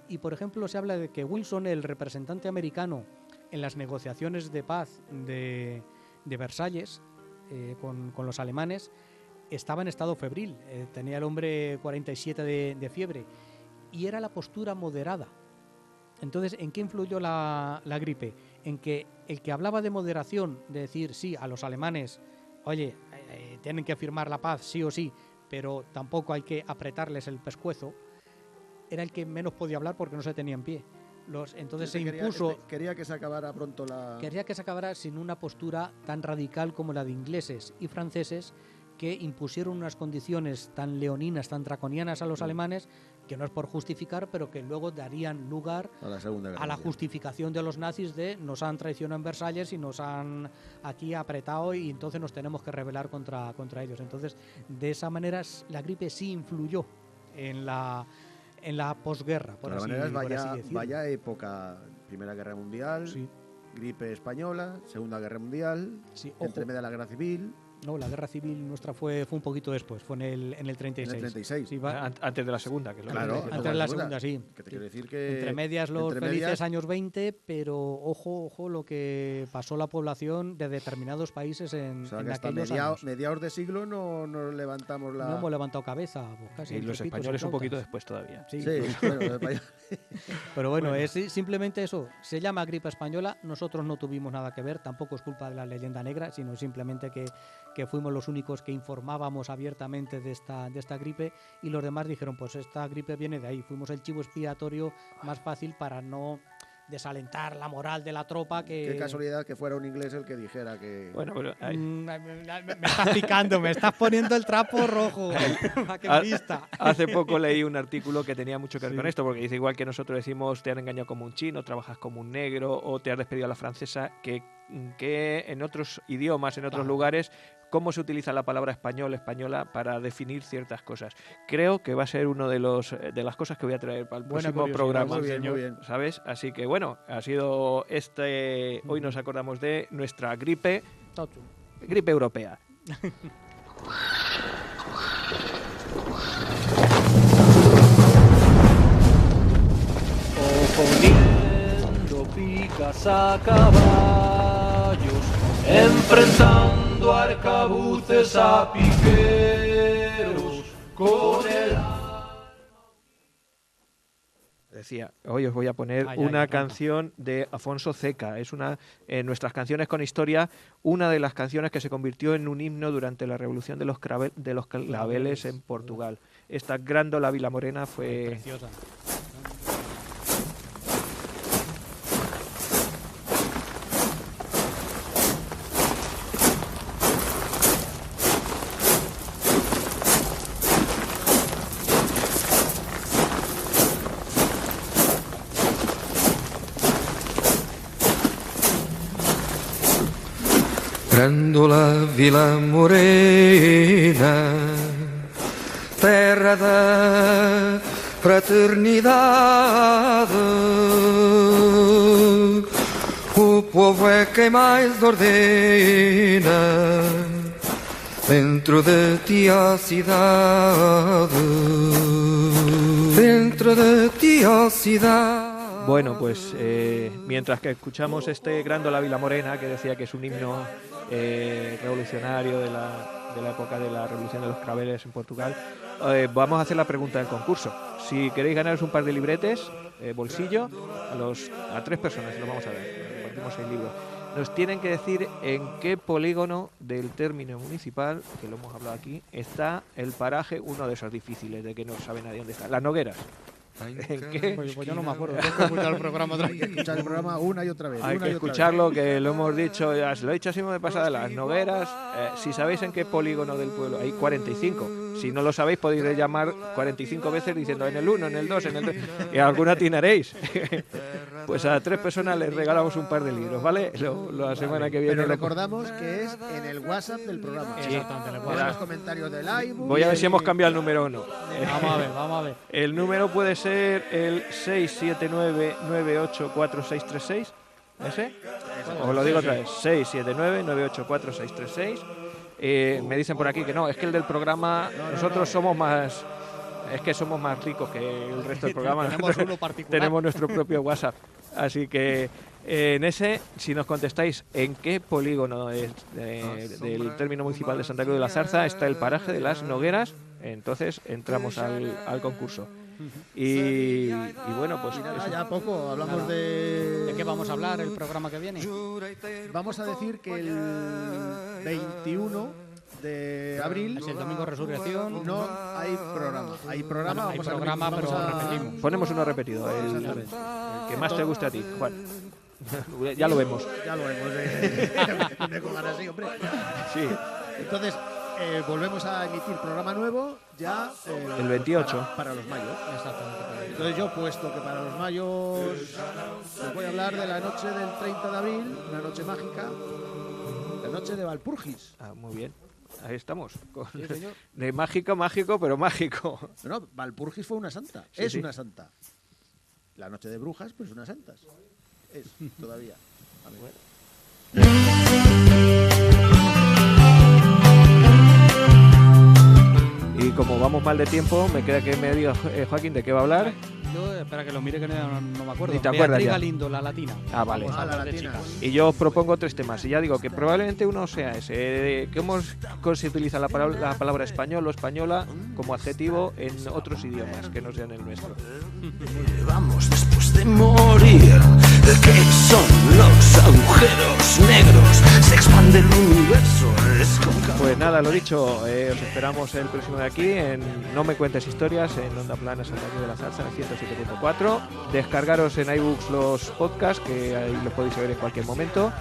Y, por ejemplo, se habla de que Wilson, el representante americano en las negociaciones de paz de Versalles con los alemanes, estaba en estado febril. Tenía el hombre 47 de fiebre. Y era la postura moderada. Entonces, ¿en qué influyó la gripe? En que el que hablaba de moderación, de decir sí a los alemanes, oye, tienen que firmar la paz sí o sí, pero tampoco hay que apretarles el pescuezo, era el que menos podía hablar porque no se tenía en pie. Entonces se impuso... Quería que se acabara pronto la... Quería que se acabara sin una postura tan radical como la de ingleses y franceses, que impusieron unas condiciones tan leoninas, tan draconianas a los alemanes, que no es por justificar, pero que luego darían lugar a la justificación de los nazis de nos han traicionado en Versalles y nos han aquí apretado y entonces nos tenemos que rebelar contra ellos. Entonces, de esa manera, la gripe sí influyó en la posguerra, por así decirlo. Vaya época, Primera Guerra Mundial, sí. Gripe española, Segunda Guerra Mundial, sí, entre medio de la Guerra Civil... No, la guerra civil nuestra fue un poquito después, fue en el 36. En el 36. Sí, antes de la segunda. Que claro, antes de la segunda, sí. Que te quiero decir que... Entre medias los felices años 20, pero ojo lo que pasó la población de determinados países en aquellos años. Mediados de siglo no nos levantamos la... No hemos levantado cabeza. Pues casi, y los españoles un poquito después todavía. Sí. Bueno, pero bueno, es simplemente eso. Se llama gripe española, nosotros no tuvimos nada que ver, tampoco es culpa de la leyenda negra, sino simplemente que fuimos los únicos que informábamos abiertamente de esta gripe y los demás dijeron, pues esta gripe viene de ahí. Fuimos el chivo expiatorio más fácil para no desalentar la moral de la tropa. Que... Qué casualidad que fuera un inglés el que dijera que... Bueno, pero me estás picando, me estás poniendo el trapo rojo. ¿A qué vista? Hace poco leí un artículo que tenía mucho que ver con esto, porque dice, igual que nosotros decimos te han engañado como un chino, trabajas como un negro o te has despedido a la francesa, que en otros idiomas, en otros lugares, cómo se utiliza la palabra española para definir ciertas cosas. Creo que va a ser uno de las cosas que voy a traer para el próximo programa. Muy bien. ¿Sabes? Así que bueno, ha sido hoy nos acordamos de nuestra gripe europea. Poniendo picas a caballos, enfrentando arcabuces a piqueros, con el... Decía, hoy os voy a poner una canción de Afonso Ceca. Es en nuestras canciones con historia, una de las canciones que se convirtió en un himno durante la revolución de los claveles en Portugal. Esta Grándola Vilamorena fue... Preciosa. Grândola Vila Morena, terra da fraternidade, o povo é quem mais ordena dentro de ti a cidade, dentro de ti a cidade. Bueno, pues mientras que escuchamos este Grándola Vilamorena, que decía que es un himno revolucionario de la época de la revolución de los claveles en Portugal, vamos a hacer la pregunta del concurso. Si queréis ganaros un par de libretes, bolsillo, a 3 personas, lo vamos a ver, repartimos el libro. Nos tienen que decir en qué polígono del término municipal, que lo hemos hablado aquí, está el paraje, uno de esos difíciles, de que no sabe nadie dónde está, Las Nogueras. ¿En qué? Pues yo no me acuerdo, tengo que escuchar el programa otra vez. Escuchar el programa una y otra vez. Hay que escucharlo, que lo hemos dicho, ya se lo he dicho así de pasada, Las Nogueras. Si sabéis en qué polígono del pueblo, hay 45. Si no lo sabéis, podéis llamar 45 veces diciendo en el 1, en el 2, en el 3, y alguna atinaréis. Pues a 3 personas les regalamos un par de libros, ¿vale? La semana que viene. Pero recordamos que es en el WhatsApp del programa. Sí, exactamente, en el WhatsApp. En los comentarios del iBook. Voy a ver si hemos cambiado el número o no. Vamos a ver. El número puede ser el 679984636. ¿Ese? Os lo digo otra vez. 679984636. Me dicen por aquí que no, es que el del programa, nosotros somos más... Es que somos más ricos que el resto del programa. Tenemos uno particular. Tenemos nuestro propio WhatsApp. Así que en ese, si nos contestáis en qué polígono del término municipal de Santa Cruz de la Zarza está el paraje de Las Nogueras, entonces entramos al concurso. Y bueno, pues ya poco, hablamos de... ¿De qué vamos a hablar el programa que viene? Vamos a decir que el 21 de abril es el domingo de Resurrección. No hay programa. Hay programa, bueno, hay programa, pero repetimos. Ponemos uno repetido, el que más te guste a ti, Juan. Ya lo vemos. Ya lo vemos. Así, hombre. Sí. Entonces, volvemos a emitir programa nuevo ya el 28 para los mayos. Exactamente. Entonces yo, puesto que para los mayos os voy a hablar de la noche del 30 de abril, una noche mágica, la noche de Valpurgis. Muy bien. Ahí estamos. Sí, señor. De mágico, pero mágico. No, Valpurgis fue una santa. Sí, es una santa. La noche de brujas, pues unas santas. Es todavía. Y como vamos mal de tiempo, me queda que me diga Joaquín de qué va a hablar. Yo, espera que lo mire, que no me acuerdo. Ni te acuerdas ya. Galindo, la latina. Ah, vale. La latina. Y yo os propongo 3 temas. Y ya digo que probablemente uno sea ese. ¿Cómo se utiliza la palabra español o española como adjetivo en otros idiomas que no sean el nuestro? Llevamos después de morir. ¿Qué son los agujeros negros? Se expande el universo, Pues nada, lo dicho, os esperamos el próximo de aquí en No me cuentes historias en Onda Plana Santa Cruz de la Zarza en el 107.4. Descargaros en iBooks los podcasts, que ahí los podéis ver en cualquier momento.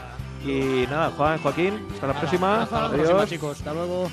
Y nada, Juan, Joaquín, hasta la próxima. Hasta la Adiós. próxima, chicos. Hasta luego.